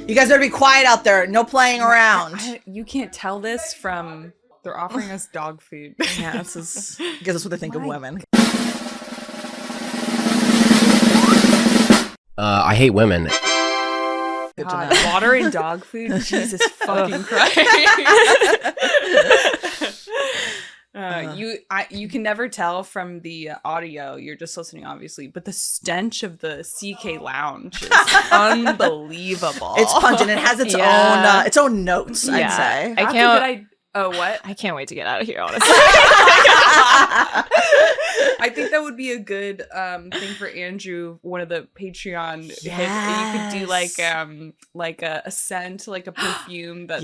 You guys better be quiet out there. No playing around. You can't tell this from... They're offering us dog food. Yeah, this is... I guess that's what they think of women. I hate women. God, water and dog food? Jesus fucking Christ. You can never tell from the audio. You're just listening, obviously, but the stench of the CK Lounge is unbelievable. It's pungent. It has its own notes. I'd say. I can't. Oh, what? I can't wait to get out of here, honestly. I think that would be a good thing for Andrew. One of the Patreon. Yes. You could do like a scent, like a perfume that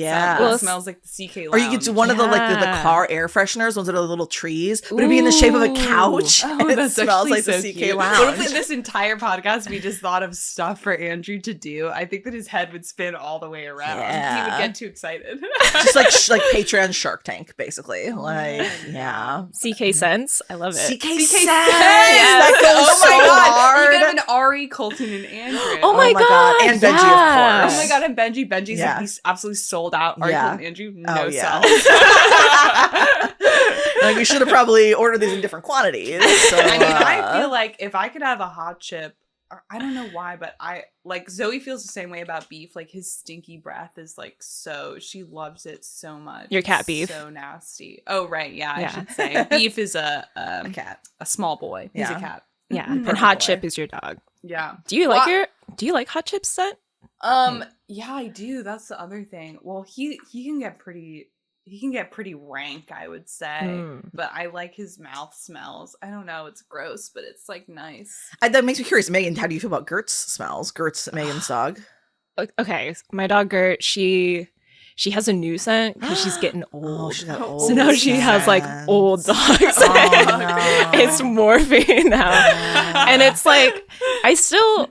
smells like the CK Lounge. Or you could do one of the the car air fresheners, ones that are little trees, but it'd be in the shape of a couch. Oh, and it smells like so the CK cute. Lounge. What if in this entire podcast we just thought of stuff for Andrew to do? I think that his head would spin all the way around. Yeah. He would get too excited. Just like Patreon Shark Tank, basically. CK Sense. I love it. CK Sense. Yes. That goes so hard. You could have an Ari, Colton, and Andrew. Oh my god. And Benji, of course. Oh my god, and Benji. Benji's like he's absolutely sold out. Ari, Colton, and Andrew, no cells. Like we should have probably ordered these in different quantities. So, I mean, I feel like if I could have a hot chip, I don't know why, but I like Zoe feels the same way about beef. Like his stinky breath is like she loves it so much. Your cat Beef. So nasty. Oh right, I should say Beef is a cat, a small boy. He's a cat. Yeah, and Hot Chip is your dog. Yeah. Do you like Hot Chip's scent? Yeah, I do. That's the other thing. Well, he can get pretty rank, I would say. But I like his mouth smells. I don't know, it's gross, but it's like nice. That makes me curious. Megan, how do you feel about Gert's smells? Gert's Megan's dog. Okay, my dog Gert, she has a new scent because she's getting old. She got old. So now she has like old dog scent. Oh, no. It's morphine now. And it's like I still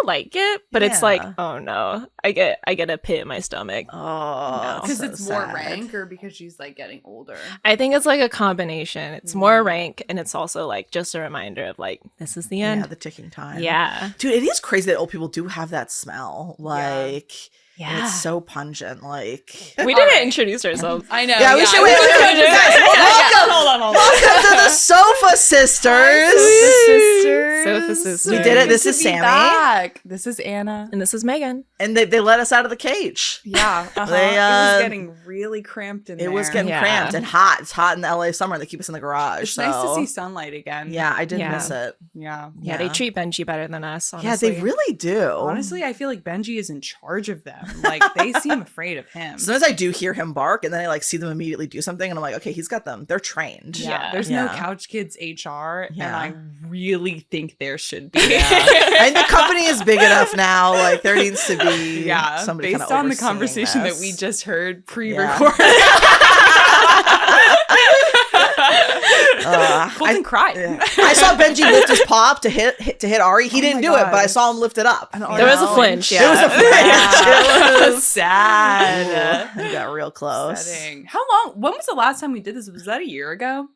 like it, but it's like, oh no. I get a pit in my stomach. Oh, because so it's more sad. rank, or because she's like getting older? I think it's like a combination. It's more rank, and it's also like just a reminder of like, this is the end. Yeah, the ticking time. Yeah. Dude, it is crazy that old people do have that smell. Like, yeah. it's so pungent. Like, We didn't introduce ourselves. I know. we should. Welcome to the Sofa Sisters. Sofa Sisters. We did it. This is Sammy. Back. This is Anna. And this is Megan. And they let us out of the cage. Yeah. They, it was getting really cramped in there. It was getting cramped and hot. It's hot in the LA summer. They keep us in the garage. It's nice to see sunlight again. Yeah, I did miss it. Yeah. Yeah, they treat Benji better than us, honestly. Yeah, they really do. Honestly, I feel like Benji is in charge of them. Like, they seem afraid of him. Sometimes I do hear him bark, and then I like see them immediately do something, and I'm like, okay, he's got them. They're trained. Yeah. There's no Couch Kids HR, and I really think there should be. And the company is big enough now. Like, there needs to be somebody based on the conversation that we just heard pre-recorded. Colton cried. I saw Benji lift his paw up to hit Ari. He didn't do it, but I saw him lift it up. There was a flinch. There was a flinch. It was sad. He got real close. Upsetting. How long? When was the last time we did this? Was that a year ago?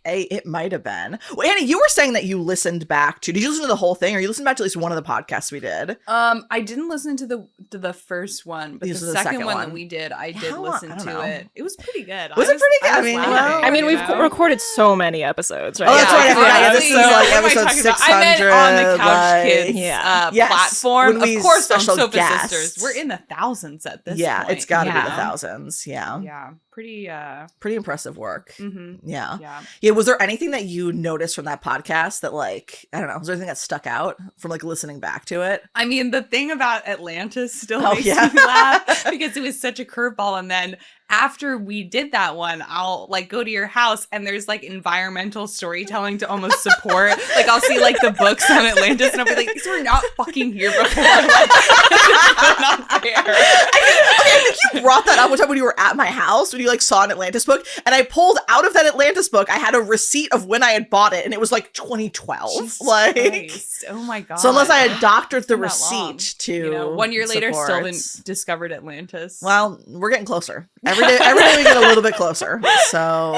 It might have been. Well, Annie, you were saying that you listened back to. Did you listen to the whole thing, or you listened back to at least one of the podcasts we did? I didn't listen to the first one, but the second one that we did, I did listen to it. It was pretty good. Was it pretty good? I mean, we've recorded so many episodes, right? Oh, that's right. I forgot. This is like episode 600. I meant on the Couch Kids platform. Of course, on Sofa Sisters. We're in the thousands at this point. Yeah, it's got to be the thousands. Yeah. Yeah. Pretty impressive work. Mm-hmm. Yeah. Was there anything that you noticed from that podcast that, like, I don't know, was there anything that stuck out from like listening back to it? I mean, the thing about Atlantis still makes me laugh because it was such a curveball. And then after we did that one, I'll like go to your house and there's like environmental storytelling to almost support. Like I'll see like the books on Atlantis and I'll be like, these were not fucking here before. Like, this is not fair. I think you brought that up one time when you were at my house when you like saw an Atlantis book, and I pulled out of that Atlantis book. I had a receipt of when I had bought it, and it was like 2012. Jesus like, Christ. Oh my god! So unless I had doctored the receipt to, 1 year later, still didn't discovered Atlantis. Well, we're getting closer. every day we get a little bit closer. So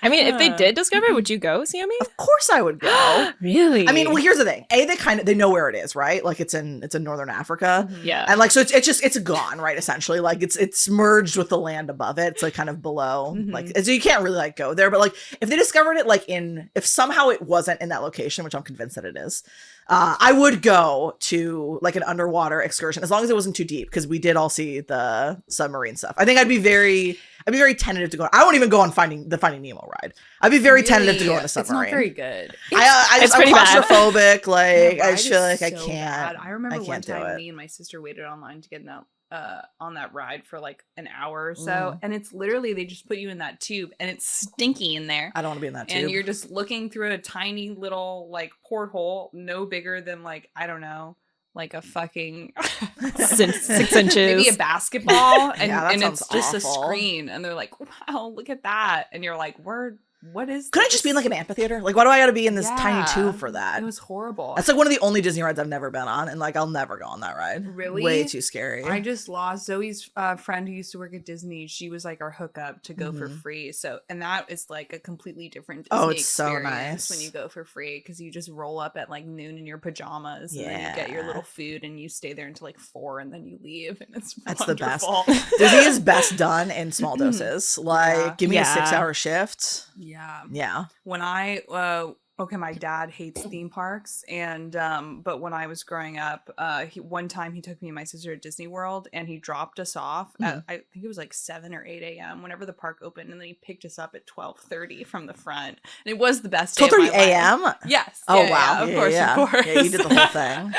I mean, if they did discover it, would you go, Sammy? of course I would go. Really? I mean, well, here's the thing. They know where it is, right? Like it's in northern Africa. Yeah. And like so it's gone, right? Essentially. Like it's merged with the land above it. It's like kind of below. Like so you can't really like go there. But like if they discovered it like if somehow it wasn't in that location, which I'm convinced that it is, I would go to like an underwater excursion as long as it wasn't too deep, because we did all see the submarine stuff. I think I'd be very tentative to go. I won't even go on the Finding Nemo ride. I'd be very tentative to go on a submarine. It's not very good. I'm claustrophobic. Like I just feel like I so can't. Bad. I remember one do time it. me and my sister waited online to get on that ride for like an hour or so, and it's literally they just put you in that tube and it's stinky in there. I don't want to be in that tube. And you're just looking through a tiny little like porthole, no bigger than like, I don't know, like a fucking 6 inches, maybe a basketball, and sounds it's just awful. a screen, and they're like, wow, look at that, and you're like, what is Could this? I just be in like an amphitheater? Like, why do I got to be in this tiny tube for that? It was horrible. That's like one of the only Disney rides I've never been on, and like I'll never go on that ride. Really? Way too scary. I just lost Zoe's friend who used to work at Disney. She was like our hookup to go for free. So, and that is like a completely different Disney it's so experience nice when you go for free, because you just roll up at like noon in your pajamas, and then you get your little food and you stay there until like 4 and then you leave, and it's That's wonderful. the best. Disney is best done in small doses. Like, give me a 6-hour shift. Yeah. When my dad hates theme parks, and but when I was growing up, one time he took me and my sister to Disney World, and he dropped us off at, I think it was like 7 or 8 a.m. whenever the park opened, and then he picked us up at 12:30 from the front, and it was the best day of my 12:30 a.m. life. Yes. Oh Yeah, wow. of course. Yeah, you did the whole thing.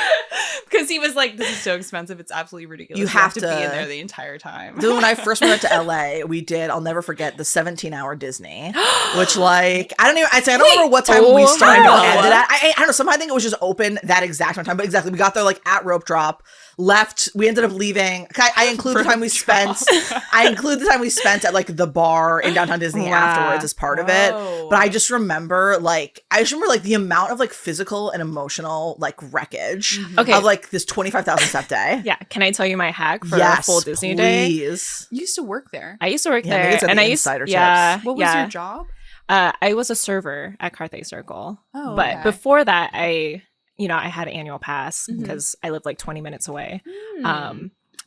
Because he was like, "This is so expensive; it's absolutely ridiculous. You have to be in there the entire time." Dude, when I first went out to LA, I'll never forget the 17-hour Disney, which like I don't remember what time we started and ended at. I don't know. Somehow I think it was just open that exact time, but exactly we got there like at rope drop. Left. We ended up leaving. I include the time we spent. I include the time we spent at like the bar in downtown Disney afterwards as part of it. But I just remember like the amount of like physical and emotional like wreckage of like this 25,000 step day. Yeah. Can I tell you my hack for a full Disney day? You used to work there. I used to work there, and I used insider yeah. tips. What was your job? I was a server at Carthay Circle. Oh, but before that, I had an annual pass because I lived like 20 minutes away.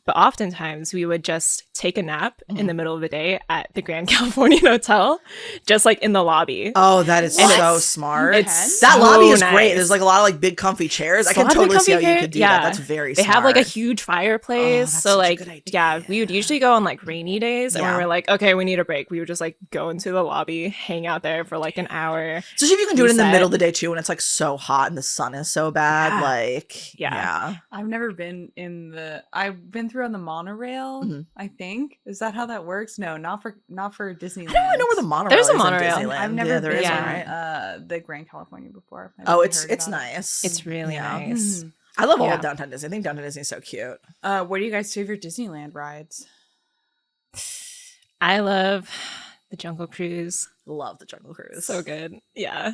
But oftentimes we would just take a nap in the middle of the day at the Grand Californian Hotel, just like in the lobby. Oh, that is so smart. That lobby is great. There's like a lot of like big comfy chairs. I can totally see how you could do that. That's very smart. They have like a huge fireplace. that's so such a like, good idea. yeah, we would usually go on like rainy days, and when we're like, okay, we need a break, we would just like go into the lobby, hang out there for like an hour. Especially if you can do it in the middle of the day too, when it's like so hot and the sun is so bad. Yeah. Like, yeah. I've never been I've been through on the monorail. I think, is that how that works? No, not for Disneyland. I don't really know where the monorail There's a is monorail. in Disneyland. I've never there been is on one, right? the Grand California before. It's nice. It's really nice. I love all of downtown Disney. I think downtown Disney is so cute. What do you guys' favorite Disneyland rides? I love the Jungle Cruise. Love the Jungle Cruise. So good. Yeah.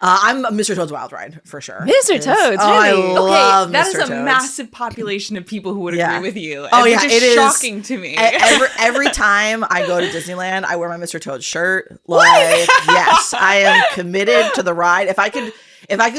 I'm a Mr. Toad's Wild Ride for sure. Mr. Toad's, really? I love that Mr. is a Toad's. massive population of people who would agree with you. Oh yeah, it is shocking to me. Every time I go to Disneyland, I wear my Mr. Toad shirt. Like, yes, I am committed to the ride. If I could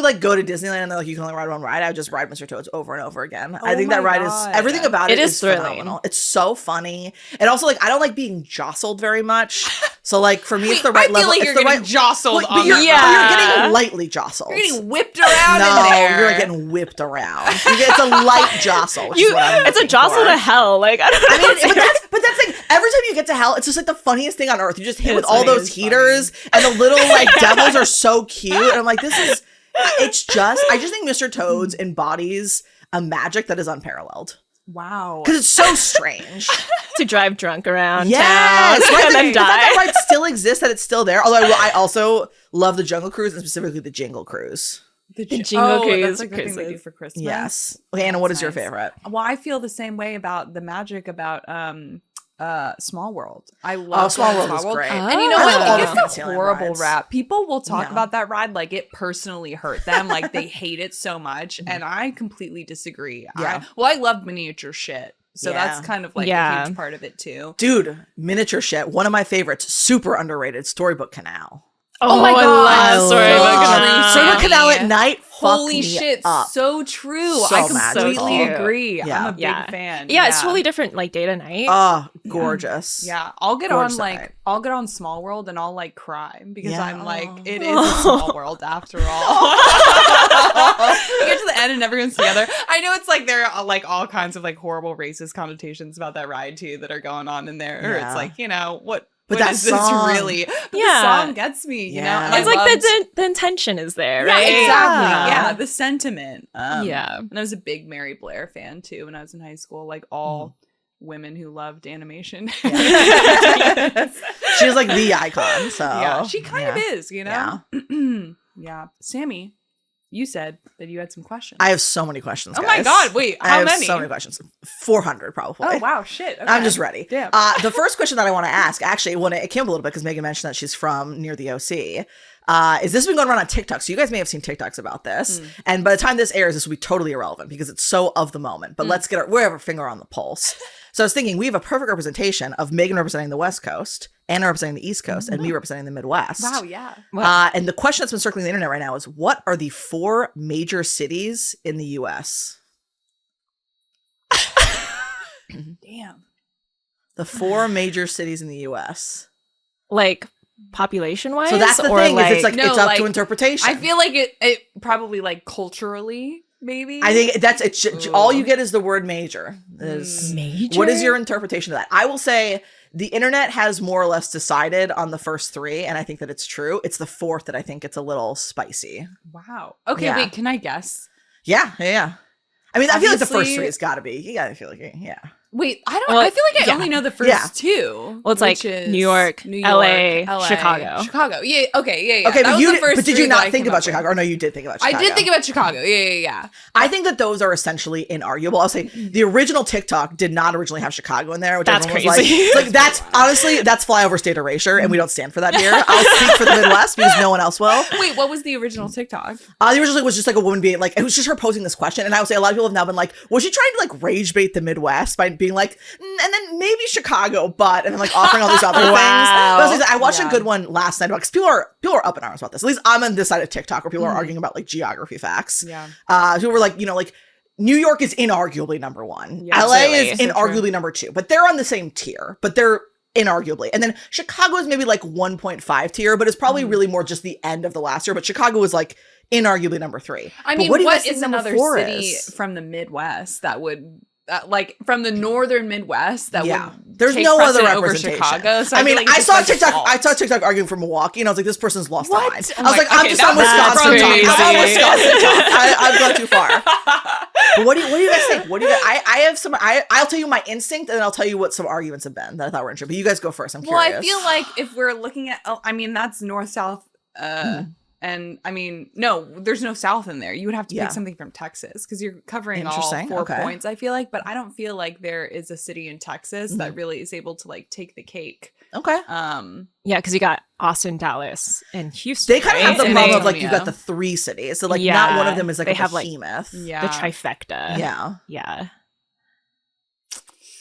like go to Disneyland and they're like, you can only ride one ride, I would just ride Mr. Toad's over and over again. I think that ride is everything about it is phenomenal. It's so funny. And also like I don't like being jostled very much. So like for me it's the right level. Like it's you're the getting right jostled but you're getting lightly jostled. You're getting whipped around in there. You're like getting whipped around. It's a light jostle. It's a jostle to hell. Like I don't know. But that's like every time you get to hell, it's just like the funniest thing on earth. You just hit with all those heaters and the little like devils are so cute. And I'm like, this is I just think Mr. Toad's embodies a magic that is unparalleled. Wow. Because it's so strange. To drive drunk around yes, town right, and then die. That ride still exists, that it's still there. Although I also love the Jungle Cruise and specifically the Jingle Cruise. The Jingle Cruise. That's like the thing they do for Christmas. Yes. Okay, Anna, what is your favorite? Well, I feel the same way about the magic about Small World. I love Small World is great. And you know what? It gets a horrible rides. rap. People will talk about that ride like it personally hurt them, like they hate it so much, and I completely disagree. Yeah. I love miniature shit. So that's kind of like a huge part of it too. Dude, miniature shit. One of my favorites, super underrated, Storybook Canal. Oh my god, Storybook Canal at night. Holy shit, so true. So I completely magical. agree. Yeah. I'm a big fan. Yeah, it's totally different, like day to night. Oh, gorgeous. Yeah, I'll get Gorgeous on night. I'll get on Small World and I'll like cry because I'm like, Oh. it is a small world after all. You get to the end and everyone's together. I know it's like there are like all kinds of like horrible racist connotations about that ride too that are going on in there. Or it's like, you know, what that is this song, really? But the song gets me, you know? And it's like the intention is there, right? Yeah, exactly. Yeah, the sentiment. Yeah. And I was a big Mary Blair fan too when I was in high school. Like all women who loved animation. She's like the icon. So yeah, she kind of is, you know? Yeah. Yeah. Sammy, you said that you had some questions. I have so many questions. Oh guys. my god! Wait, how I have many? so many questions. 400 probably. Oh wow! Shit. Okay. I'm just ready. Damn. The first question that I want to ask, actually, when it came up a little bit because Megan mentioned that she's from near the OC. Is this been going around on TikTok? So you guys may have seen TikToks about this. And by the time this airs, this will be totally irrelevant because it's so of the moment. But let's get we have our finger on the pulse. So I was thinking we have a perfect representation of Megan representing the West Coast, Anna representing the East Coast, and me representing the Midwest. Wow. Yeah. And the question that's been circling the internet right now is, what are the 4 major cities in the U.S.? Damn. The 4 major cities in the U.S. Like population wise. So that's the or thing, like, is it's like No, it's up like, to interpretation. I feel like it probably like culturally maybe. I think it's all you get is the word major. major. What is your interpretation of that? I will say the internet has more or less decided on the first 3, and I think that it's true. It's the 4th that I think it's a little spicy. Wow. Okay. Yeah. Wait. Can I guess? Yeah. I mean, I feel like the first Obviously- 3 has got to be. You got to feel like, yeah. Wait. I don't. Well, I feel like I yeah. only know the first Yeah. 2. Well, it's like which is New York, LA, Chicago. Chicago. Yeah. Okay. Yeah. Okay, That but was the first did 3 you that I not think came about up with. Chicago? Or no, you did think about Chicago. I did think about Chicago. Yeah. I think that those are essentially inarguable. I'll say the original TikTok did not originally have Chicago in there, which That's everyone was crazy. like, it's like that's honestly that's flyover state erasure, and we don't stand for that here. I'll speak for the Midwest because no one else will. Wait. What was the original TikTok? The original was just like a woman being like, it was just her posing this question, and I would say a lot of people have now been like, was she trying to like rage bait the Midwest by being like, and then maybe Chicago, but and then like offering all these other things. But I watched a good one last night about because people are up in arms about this. At least I'm on this side of TikTok where people are arguing about like geography facts. Yeah. Who were like, like New York is inarguably number 1. Yeah, LA absolutely. is So inarguably number 2, but they're on the same tier, but they're inarguably. And then Chicago is maybe like 1.5 tier, but it's probably really more just the end of the last year. But Chicago is like inarguably number 3. I mean, what do you guys what think is number another 4 city is? from the Midwest that would, like, from the northern Midwest that Yeah. would There's take no other precedent over representation. Chicago? So I mean, feel like I it's saw like TikTok. default. I saw TikTok arguing from Milwaukee, and I was like, "This person's lost What? their mind." Oh I was my- like, "I'm okay, just on that's Wisconsin talk. crazy. I'm on Wisconsin talk. I've gone too far." But what do you guys think? What do you guys? I have some. I'll tell you my instinct, and then I'll tell you what some arguments have been that I thought were interesting. But you guys go first. I'm Well, curious. I feel like if we're looking at, I mean, that's north south. And I mean, no, there's no south in there. You would have to Yeah. pick something from Texas because you're covering all Interesting. 4 Okay. points, I feel like. But I don't feel like there is a city in Texas that really is able to like take the cake. Okay. Yeah, because you got Austin, Dallas, and Houston. They kind of have right? the And problem they- of like you've got Antonio. the 3 cities, so like Yeah. not one of them is like They a have, like, behemoth. Yeah. the trifecta. Yeah. Yeah.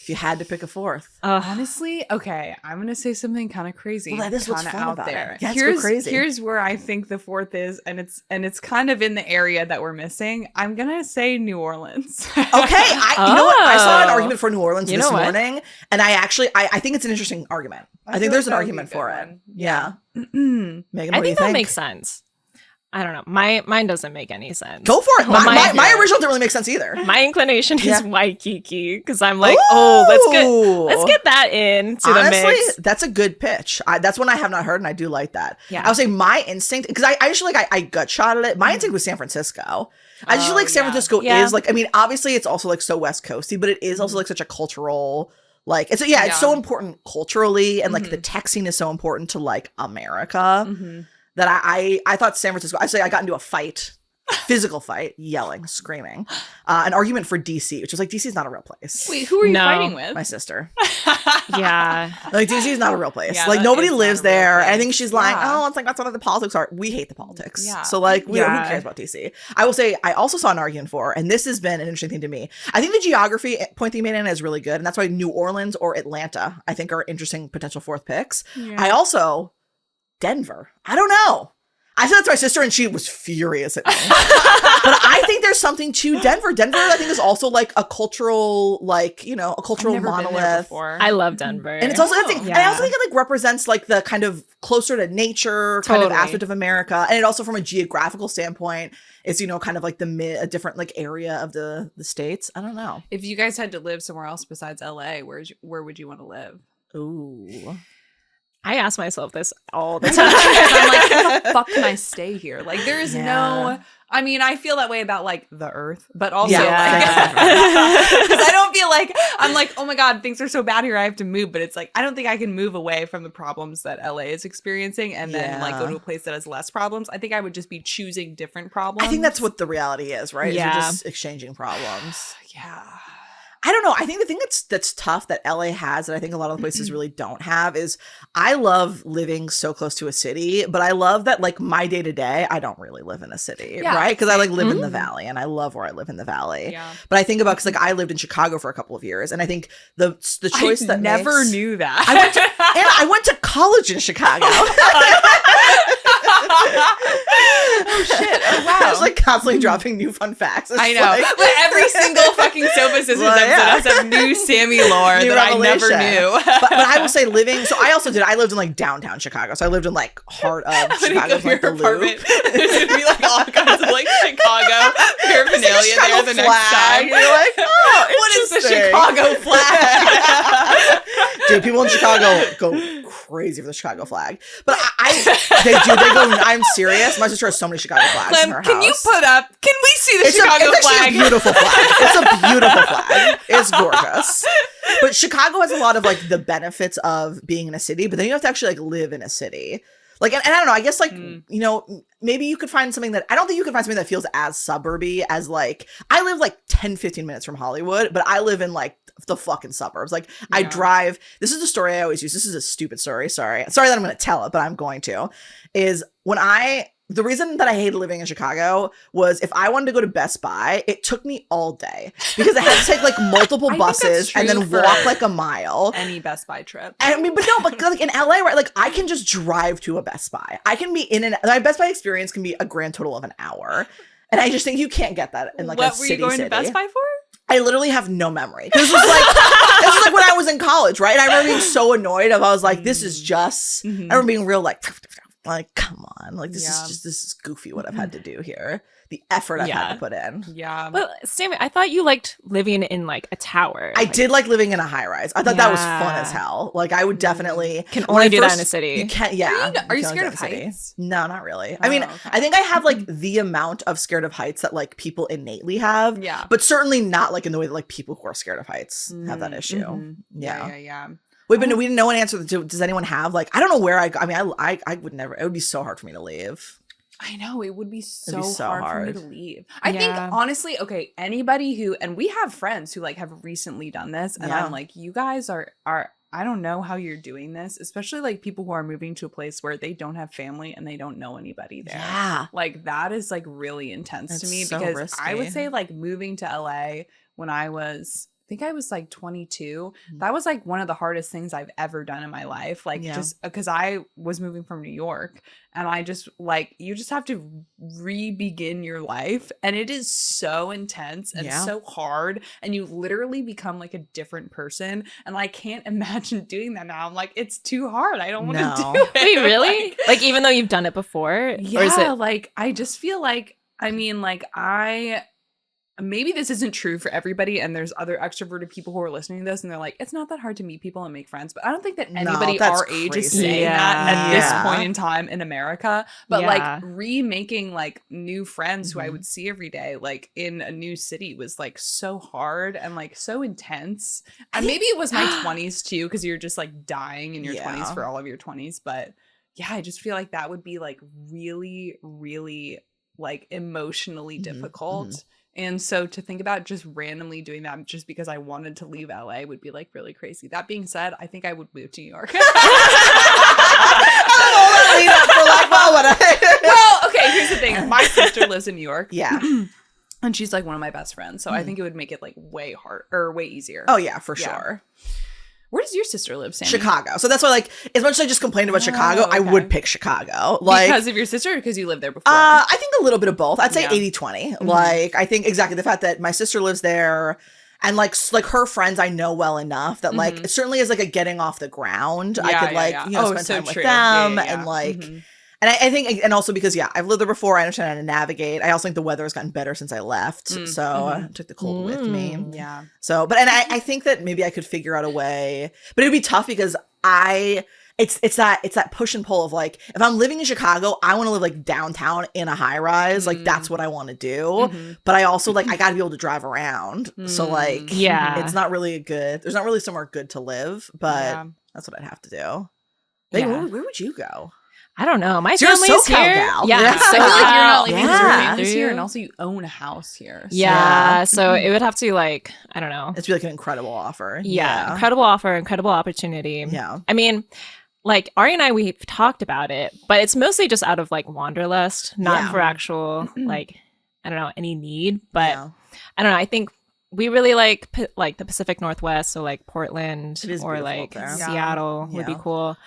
If you had to pick a 4th. Honestly, okay, I'm gonna say something kind of crazy. Well, that is what's kinda fun about it. Yeah, let's go here's crazy. here's where I think the 4th is, and it's kind of in the area that we're missing. I'm gonna say New Orleans. Okay, you know what? I saw an Oh. argument for New Orleans You this know what? morning, and I think it's an interesting argument. I think feel there's like an that would be argument a for good it. one. Yeah. Mm. Megan, I what do you think that think? makes sense. I don't know. Mine doesn't make any sense. Go for it. Well, My original didn't really make sense either. My inclination Yeah. is Waikiki because I'm like, let's get that in to Honestly, the mix. that's a good pitch. That's one I have not heard, and I do like that. Yeah. I would say my instinct, because I just feel like I gut shot at it. My instinct was San Francisco. I just feel like San yeah. Francisco Yeah. is like, I mean, obviously it's also like so West Coasty, but it is also like such a cultural, like, it's so important culturally, and like the tech scene is so important to like America. That I thought San Francisco, I got into a fight physical fight, yelling, screaming, an argument for DC, which was like, DC is not a real place. Wait, who are you fighting with? My sister. Yeah. Like, DC is not a real place. Yeah, like, that nobody is not lives a real there. place. I think she's like, Yeah. oh, it's like, that's what the politics are. We hate the politics. Yeah. So, like, who Yeah. cares about DC? I will say, I also saw an argument for, and this has been an interesting thing to me. I think the geography point that you made, Anna, is really good. And that's why New Orleans or Atlanta, I think, are interesting potential fourth picks. Yeah. I also, Denver. I don't know. I said that to my sister and she was furious at me. But I think there's something to Denver. Denver, I think, is also like a cultural, like, you know, a cultural I've never been there monolith. before. I love Denver. And it's also, I think, and I Yeah. also think it like represents like the kind of closer to nature kind of Totally. aspect of America. And it also, from a geographical standpoint, is, you know, kind of like a different like area of the states. I don't know. If you guys had to live somewhere else besides LA, where would you want to live? Ooh. I ask myself this all the time. I'm like, how the fuck can I stay here? Like, there is Yeah. no. I mean, I feel that way about like the Earth, but also Yeah. like, because I don't feel like I'm like, oh my god, things are so bad here, I have to move. But it's like I don't think I can move away from the problems that LA is experiencing and then like go Yeah. to a place that has less problems. I think I would just be choosing different problems. I think that's what the reality is, right? Is Yeah. you're just exchanging problems. Yeah. I don't know. I think the thing that's tough that LA has that I think a lot of the places really don't have is I love living so close to a city, but I love that like my day to day, I don't really live in a city, Yeah. right? Because I like live in the valley and I love where I live in the valley. Yeah. But I think about, because like I lived in Chicago for a couple of years, and I think the choice I that never makes- knew that. I went to college in Chicago. Oh shit! Oh wow! I was like constantly dropping new fun facts. It's I know. like- But every single fucking Sofa Sisters Well, episode yeah. has some new Sammy lore New that I never revelation. knew. but I will say living, so I lived in like downtown Chicago. So I lived in like heart of When you Chicago, go to like the your apartment, Loop. there's gonna be like all kinds of like Chicago paraphernalia there the next flag. time. You're like, oh, What is the interesting. Chicago flag? Dude, people in Chicago go crazy for the Chicago flag. But they go, I'm serious. My sister has so many Chicago flags in her Clem, house. can you put up? Can we see the it's Chicago it's actually flag? a beautiful flag. It's a beautiful flag. It's gorgeous. But Chicago has a lot of like the benefits of being in a city, but then you have to actually like live in a city. Like, and I don't know, I guess like, you know, maybe you could find something that, I don't think you could find something that feels as suburby as like, I live like 10, 15 minutes from Hollywood, but I live in like the fucking suburbs. Like I Yeah. drive, this is a story I always use. This is a stupid story. Sorry that I'm going to tell it, but I'm going to, is the reason that I hated living in Chicago was if I wanted to go to Best Buy, it took me all day because I had to take like multiple I think that's buses and true then for walk like a mile. Any Best Buy trip. I mean, but no, but like in LA, right? Like I can just drive to a Best Buy. I can be my Best Buy experience can be a grand total of an hour. And I just think you can't get that in like a What city. were you going to Best Buy for? I literally have no memory. This was like when I was in college, right? And I remember being so annoyed. I was like, this is just. I remember being real like come on, like this is goofy what I've had to do here. The effort I've had to put in. Yeah. But Sammy, I thought you liked living in like a tower. I Like, did like living in a high rise. I thought that was fun Yeah. as hell. Like I would definitely Can when only I do that first- in a city. You can't. Yeah. Are you can only scared do of that in a city. heights? No, not really. I mean, okay. I think I have like the amount of scared of heights that like people innately have. Yeah. But certainly not like in the way that like people who are scared of heights have that issue. Mhm. Yeah. Yeah. Wait, but we didn't know an answer. Does anyone have like? I don't know where I mean, I would never. It would be so hard for me to leave. I know it would be so, so hard, for hard. me to leave. I think Yeah. honestly, okay, anybody who, and we have friends who like have recently done this, and Yeah. I'm like, you guys are I don't know how you're doing this, especially like people who are moving to a place where they don't have family and they don't know anybody there. Yeah. Like that is like really intense to It's me so because I would risky. say like moving to LA when I think I was like 22. Mm-hmm. That was like one of the hardest things I've ever done in my life. Like Yeah. just because I was moving from New York and I just like, you just have to re-begin your life. And it is so intense and Yeah. so hard. And you literally become like a different person. And I can't imagine doing that now. I'm like, it's too hard. I don't want to No. do it. Wait, really? Like, Like even though you've done it before? yeah, Or is it like I just feel like maybe this isn't true for everybody and there's other extroverted people who are listening to this and they're like, it's not that hard to meet people and make friends, but I don't think that No, anybody that's our age is crazy. saying that at Yeah. this point in time in America. But Yeah. like remaking like new friends who I Mhm. would see every day like in a new city was like so hard and like so intense. And maybe it was my 20s too, because you're just like dying in your 20s Yeah. for all of your 20s. But yeah, I just feel like that would be like really, really like emotionally difficult. And so to think about just randomly doing that just because I wanted to leave LA would be like really crazy. That being said, I think I would move to New York. Well, okay, here's the thing. My sister lives in New York. Yeah. And she's like one of my best friends. So I think it would make it like way hard or way easier. Oh yeah, for sure. Where does your sister live, Sammy? Chicago. So that's why, like, as much as I just complained about Chicago, I would pick Chicago. Like, because of your sister or because you lived there before? I think a little bit of both. I'd say 80-20. Like, I think exactly the fact that my sister lives there and like her friends I know well enough that like it certainly is like a getting off the ground. I could like, you know, spend time with them and like and I think, and also because, I've lived there before. I understand how to navigate. I also think the weather has gotten better since I left. So I took the cold with me. Yeah. So, but, and I think that maybe I could figure out a way, but it'd be tough because it's that push and pull of like, if I'm living in Chicago, I want to live like downtown in a high rise. Like that's what I want to do. But I also like, I got to be able to drive around. So like, it's not really there's not really somewhere good to live, but that's what I'd have to do. Hey, where would you go? I don't know. My so family's you're a SoCal here. gal. Yeah, I feel like you're not leaving because your Yeah. family's here, and also you own a house here. So. Yeah, so it would have to like, I don't know. It's like an incredible offer. Yeah, incredible offer, incredible opportunity. Yeah. I mean, like Ari and I, we've talked about it, but it's mostly just out of like wanderlust, not for actual like, I don't know, any need. But I don't know. I think we really like the Pacific Northwest, so like Portland or like Seattle would be cool.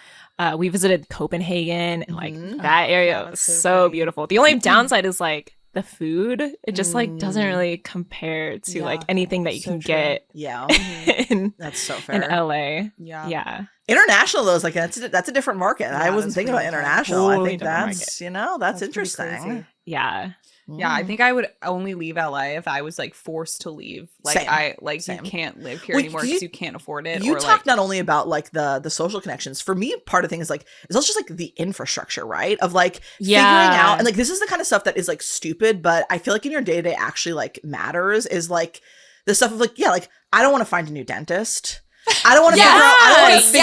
We visited Copenhagen and like that area was so beautiful. The only downside is like the food. It just like doesn't really compare to like anything that you can get in That's so fair. in LA. Yeah. International though is like that's a different market. I wasn't thinking about international. I Totally think different that's that's interesting. crazy. Yeah. Yeah, I think I would only leave LA if I was like forced to leave. Like Same. you can't live here anymore because you can't afford it. You or talk like, not only about like the social connections. For me, part of the thing is like it's also just like the infrastructure, right? Of like figuring out and like this is the kind of stuff that is like stupid, but I feel like in your day to day actually like matters is like the stuff of like like I don't want to find a new dentist. I don't want to figure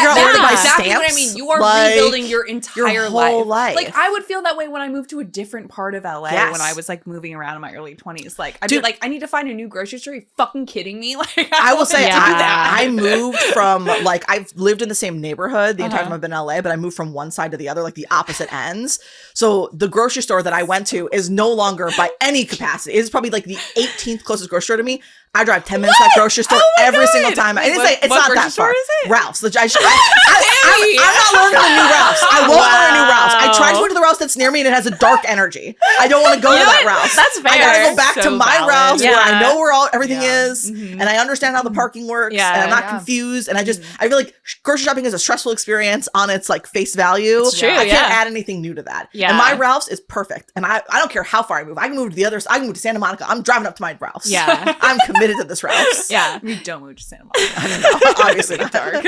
out where to buy exactly stamps. what I mean. You are rebuilding your entire whole life. Like I would feel that way when I moved to a different part of LA when I was like moving around in my early 20s. Like I'd be like, I need to find a new grocery store. Are you fucking kidding me? Like I will say I moved from like I've lived in the same neighborhood the entire time I've been in LA, but I moved from one side to the other, like the opposite ends. So the grocery store that I went to is no longer by any capacity. It's probably like the 18th closest grocery store to me. I drive 10 minutes to that grocery store every single time. And it's not that far. Ralph's. I'm not learning a new Ralph's. I won't learn a new Ralph's. I tried to go to the Ralph's that's near me and it has a dark energy. I don't want to go to that Ralph's. That's fair. I gotta go back to my Ralph's where I know where everything is and I understand how the parking works and I'm not confused. And I feel like grocery shopping is a stressful experience on its like face value. It's true, I can't add anything new to that. Yeah. And my Ralph's is perfect. And I don't care how far I move. I can move to the others. I can move to Santa Monica. I'm driving up to my Ralph's. Yeah. I'm committed to this Ralph's. Yeah. You don't move to Santa Monica. I don't know. Obviously not. Dark. I'd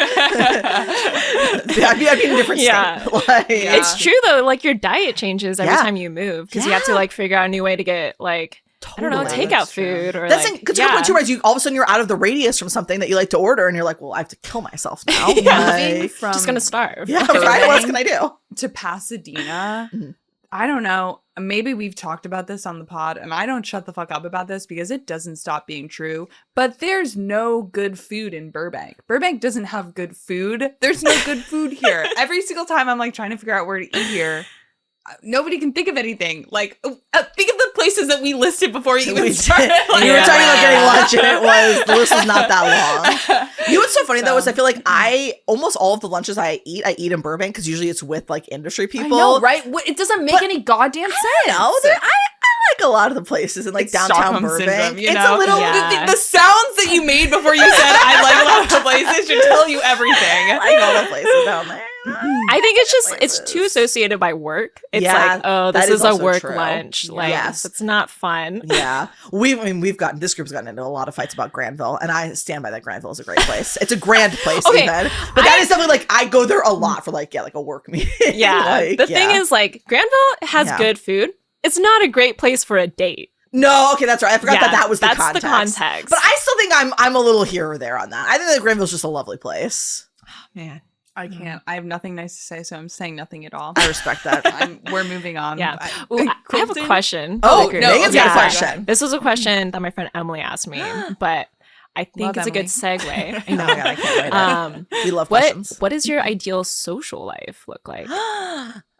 be in a different state. Like, It's true though. Like your diet changes every time you move because you have to like figure out a new way to get like I don't know, takeout food or that's like because point too, right? You all of a sudden you're out of the radius from something that you like to order, and you're like, well, I have to kill myself now. Like, just gonna starve. Yeah, right. What else can I do? To Pasadena. I don't know. Maybe we've talked about this on the pod, and I don't shut the fuck up about this because it doesn't stop being true. But there's no good food in Burbank. Burbank doesn't have good food. There's no good food here. Every single time I'm like trying to figure out where to eat here, nobody can think of anything. Like, think of the places that we listed before you even started. Like, you were talking about getting lunch, and the list was not that long. You know what's so funny though is I feel like almost all of the lunches I eat in Burbank because usually it's with like industry people. I know, right? It doesn't make any goddamn sense. I like a lot of the places in like it's downtown Stockholm Burbank. Syndrome, you it's know? a little the sounds that you made before you said I like a lot of the places should tell you everything. I like all the places down there. I think it's just it's too associated by work. It's like, oh, this is a work lunch. Like it's not fun. Yeah. This group's gotten into a lot of fights about Granville, and I stand by that. Granville is a great place. It's a grand place, even. But that is definitely like I go there a lot for like a work meeting. Yeah. The thing is like Granville has good food. It's not a great place for a date. No, okay, that's right. I forgot that was the context. That's the context. But I still think I'm a little here or there on that. I think that Granville's just a lovely place. Oh, man. I can't. I have nothing nice to say, so I'm saying nothing at all. I respect that. We're moving on. Yeah. I have a question. Oh, no, Megan's got a yeah. question. This was a question that my friend Emily asked me, but I think Love it's a good Emily. segue. Oh my God, I can't wait. We love questions. What does your ideal social life look like?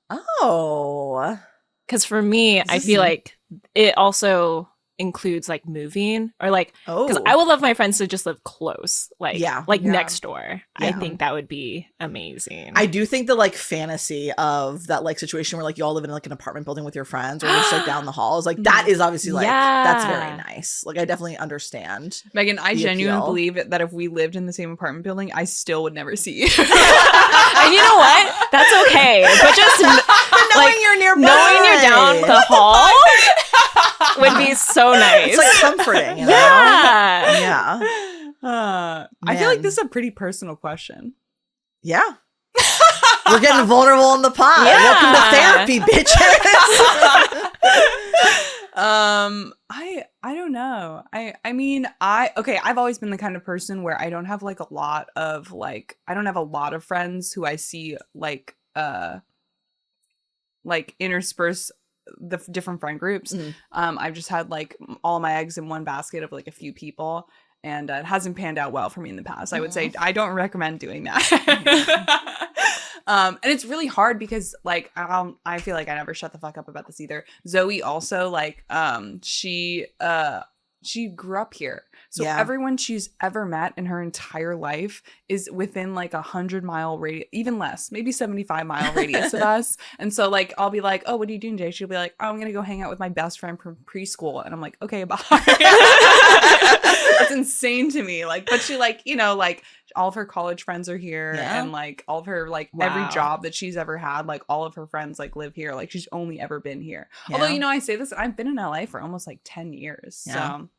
Oh. Because for me, I feel like it also includes like moving or like, because I would love my friends to just live close, like next door. I think that would be amazing. I do think the like fantasy of that like situation where like you all live in like an apartment building with your friends or just like down the hall is like that is obviously like that's very nice. Like I definitely understand. Megan, I genuinely believe that if we lived in the same apartment building, I still would never see you. And you know what? That's okay. But just knowing you're nearby, knowing you're down the hall would be so nice. It's like comforting, you know? Yeah. I feel like this is a pretty personal question. Yeah. We're getting vulnerable in the pod. Yeah. Welcome to therapy, bitches. I don't know. I mean, I've always been the kind of person where I don't have like a lot of friends who I see like intersperse the different friend groups. I've just had like all my eggs in one basket of like a few people, and it hasn't panned out well for me in the past. I would say I don't recommend doing that. And it's really hard because like I feel like I never shut the fuck up about this either. Zoe also like she grew up here, so everyone she's ever met in her entire life is within like 100-mile radius, even less, maybe 75-mile radius of us. And so like I'll be like, oh, what are you doing, Jay? She'll be like, oh, I'm gonna go hang out with my best friend from preschool, and I'm like, okay, bye. That's insane to me. Like, but she like, you know, like all of her college friends are here, and like all of her like every job that she's ever had, like all of her friends like live here. Like she's only ever been here. Although, you know, I say this, I've been in LA for almost like 10 years. So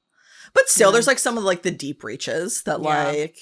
but still there's like some of like the deep reaches that like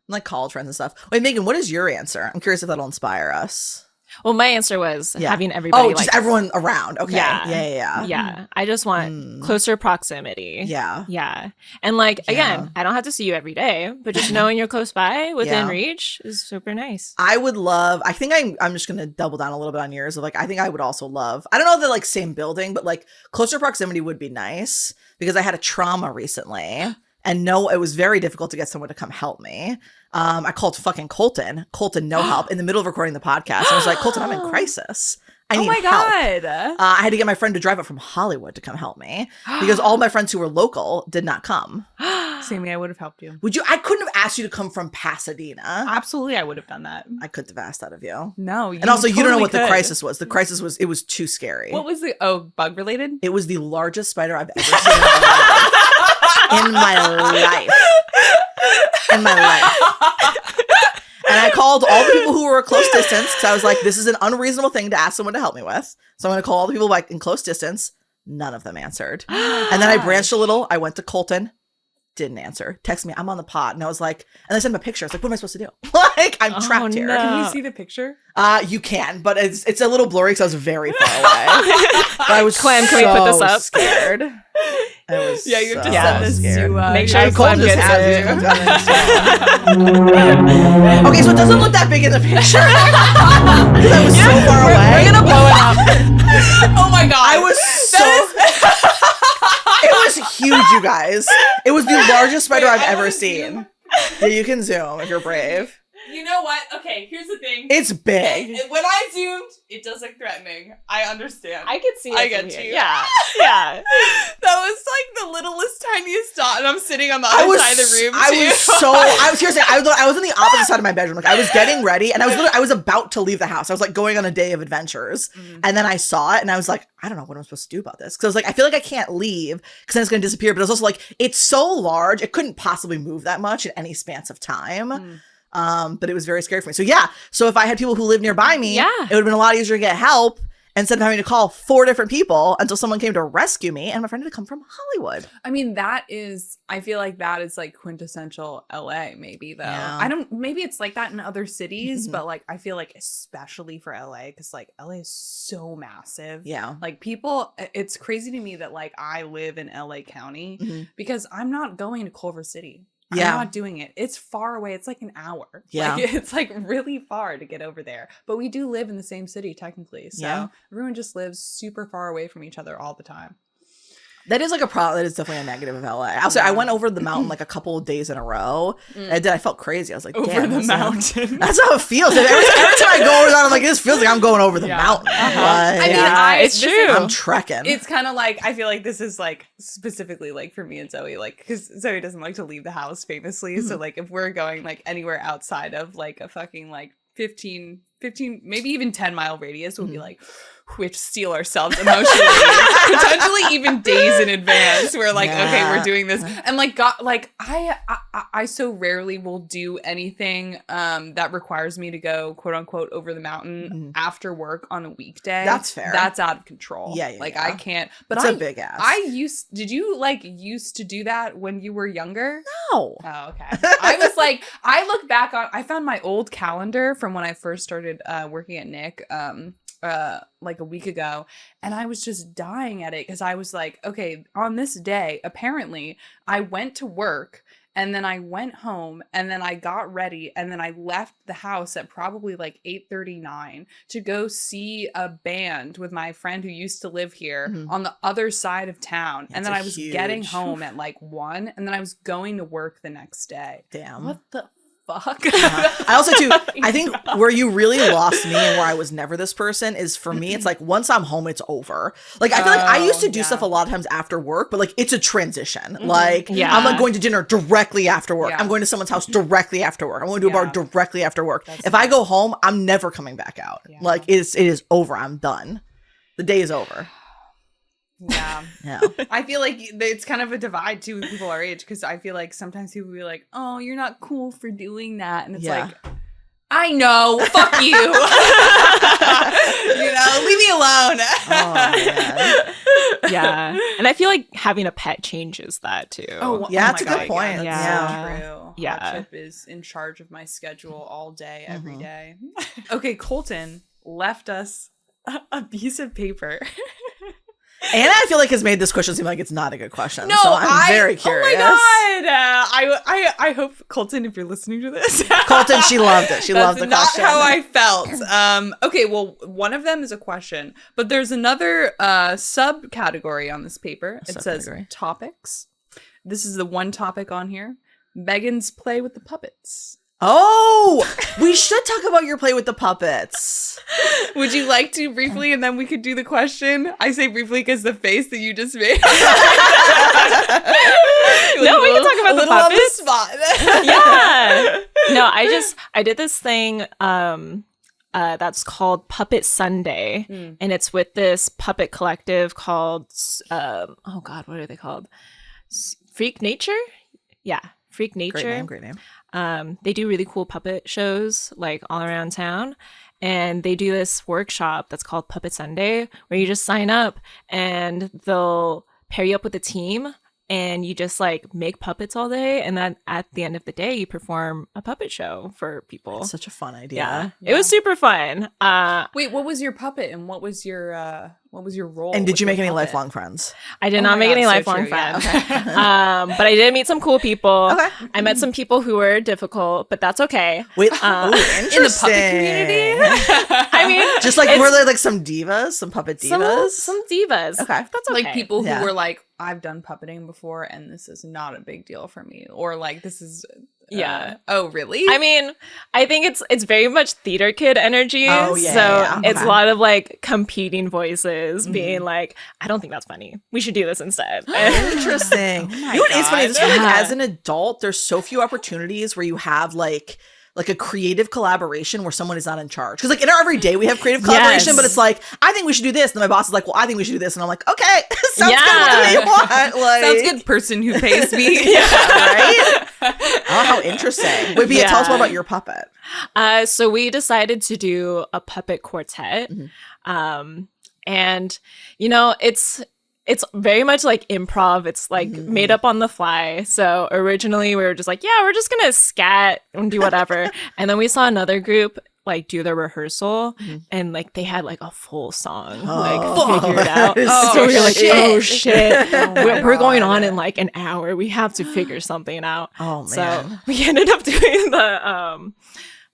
like college friends and stuff. Wait, Megan, what is your answer? I'm curious if that'll inspire us. Well, my answer was having everybody. Oh, just like, everyone around. Okay. Yeah. I just want closer proximity. Yeah. And like, again, I don't have to see you every day, but just knowing you're close by within reach is super nice. I would love, I think I'm just going to double down a little bit on yours of like, I think I would also love, I don't know if they're like same building, but like closer proximity would be nice because I had a trauma recently. And no, it was very difficult to get someone to come help me. I called fucking Colton, no help, in the middle of recording the podcast. I was like, Colton, I'm in crisis. I need help. God. I had to get my friend to drive up from Hollywood to come help me because all my friends who were local did not come. Sammy, I would have helped you. Would you? I couldn't have asked you to come from Pasadena. Absolutely, I would have done that. I couldn't have asked that of you. No, and also you don't know what the crisis was. The crisis was, it was too scary. What was bug related? It was the largest spider I've ever seen in my life. In my life. And I called all the people who were a close distance because I was like, this is an unreasonable thing to ask someone to help me with. So I'm going to call all the people like in close distance. None of them answered. And then I branched a little. I went to Colton. Didn't answer. Text me, I'm on the pod. And I was like, and I sent him a picture. I was like, what am I supposed to do? Like, I'm trapped here. Can we see the picture? You can, but it's a little blurry because I was very far away. But I was Clem, can we put this up? Scared. I was you have to send this to make sure Clem gets it. Okay, so it doesn't look that big in the picture. Because I was so far away. We're gonna blow it up. Oh my god. I was it was huge, you guys. It was the largest spider I've ever seen. Yeah, you can zoom if you're brave. You know what? Okay, here's the thing. It's big. When I zoomed, it does look threatening. I understand. I could see it. I get you. Yeah. That was like the littlest, tiniest dot, and I'm sitting on the other side of the room. I was on the opposite side of my bedroom. Like I was getting ready, and I was about to leave the house. I was like going on a day of adventures, and then I saw it, and I was like, I don't know what I'm supposed to do about this. Because I was like, I feel like I can't leave because then it's going to disappear. But I was also like, it's so large, it couldn't possibly move that much in any span of time. But it was very scary for me. So yeah. So if I had people who lived nearby me, it would have been a lot easier to get help instead of having to call 4 different people until someone came to rescue me and my friend had to come from Hollywood. I mean, I feel like that is like quintessential LA maybe though. Yeah. Maybe it's like that in other cities, but like I feel like especially for LA because like LA is so massive. Yeah. Like people, it's crazy to me that like I live in LA County because I'm not going to Culver City. Yeah. I'm not doing it. It's far away. It's like an hour. Yeah. Like, it's like really far to get over there. But we do live in the same city technically. So Yeah. everyone just lives super far away from each other all the time. That is like a problem. That is definitely a negative of LA. Also, I went over the mountain like a couple of days in a row. And I felt crazy. I was like, Over damn, the that's mountain. That's how it feels. Every time I go over that, I'm like, this feels like I'm going over the mountain. Like, I mean, it's true. I'm trekking. It's kind of like, I feel like this is like specifically like for me and Zoe, like, because Zoe doesn't like to leave the house famously. So like if we're going like anywhere outside of like a fucking like 15, maybe even 10-mile radius, we'll be like, we have to steel ourselves emotionally, potentially even days in advance. We're like, okay, we're doing this. And like, God, like I so rarely will do anything that requires me to go quote unquote over the mountain after work on a weekday. That's fair. That's out of control. Yeah. Like I can't, but it's a big ass. did you like used to do that when you were younger? No. Oh, okay. I was like, I look back on, I found my old calendar from when I first started working at Nick, like a week ago, and I was just dying at it because I was like, okay, on this day, apparently I went to work and then I went home and then I got ready and then I left the house at probably like 8:39 to go see a band with my friend who used to live here on the other side of town. That's and then I was getting huge. home at like 1 and then I was going to work the next day. Damn. What the fuck? I also too, I think where you really lost me and where I was never this person is for me, it's like once I'm home, it's over. Like I feel like I used to do stuff a lot of times after work, but like it's a transition. Like I'm like going to dinner directly after work. Yeah. I'm going to someone's house directly after work. I'm going to a bar directly after work. If I go home, I'm never coming back out. Like it is over. I'm done. The day is over. Yeah. Yeah. I feel like it's kind of a divide too with people our age because I feel like sometimes people be like, oh, you're not cool for doing that. And it's like, I know, fuck you. You know, leave me alone. Oh, man. Yeah. And I feel like having a pet changes that too. That's a good point. That's Yeah. so true. Yeah. Hot Chip is in charge of my schedule all day, every day. Okay, Colton left us a piece of paper. And I feel like has made this question seem like it's not a good question. No, so I'm very curious. Oh my god! I hope Colton, if you're listening to this, Colton, she loved it. She loved the That's question. not how I felt. Okay, well, one of them is a question, but there's another subcategory on this paper. It says topics. This is the one topic on here. Megan's play with the puppets. Oh, we should talk about your play with the puppets. Would you like to briefly, and then we could do the question? I say briefly because the face that you just made. No, we can talk about the puppets. On the spot. Yeah. No, I did this thing that's called Puppet Sunday, and it's with this puppet collective called oh god, what are they called? Freak Nature? Yeah, Freak Nature. Great name. They do really cool puppet shows like all around town. And they do this workshop that's called Puppet Sunday where you just sign up and they'll pair you up with a team and you just like make puppets all day. And then at the end of the day, you perform a puppet show for people. That's such a fun idea. Yeah. It was super fun. Wait, what was your puppet and what was your role? And did with you your make any puppet? lifelong friends? I did Oh not my make God, any so lifelong true, yeah. friends. But I did meet some cool people. Okay. I met some people who were difficult, but that's okay. Wait, interesting. In the puppet community? I mean, Just like, were there like some divas, some puppet divas? some divas. Okay. That's okay. Like people who Yeah. were like, I've done puppeting before and this is not a big deal for me. Or like, this is... Yeah. Oh, really? I mean, I think it's very much theater kid energy. Oh, yeah, so yeah. it's Okay. a lot of like competing voices being like, I don't think that's funny. We should do this instead. Interesting. Oh my You know what is funny? Is God. like Yeah. as an adult, there's so few opportunities where you have like a creative collaboration where someone is not in charge. Because like in our everyday, we have creative collaboration, Yes. but it's like, I think we should do this. And then my boss is like, well, I think we should do this. And I'm like, okay, sounds Yeah. good. What do they want? Like, Sounds good, person who pays me. right? Oh, how interesting. Wait, Bia, tell us more about your puppet. So we decided to do a puppet quartet. And you know, it's very much like improv. It's like made up on the fly. So originally we were just like, yeah, we're just gonna scat and do whatever. And then we saw another group like do the rehearsal, and like they had like a full song like Oh, figured out. oh, So we were like, oh shit, Oh my we're going God. on in like an hour. We have to figure something out. Oh, So man. we ended up doing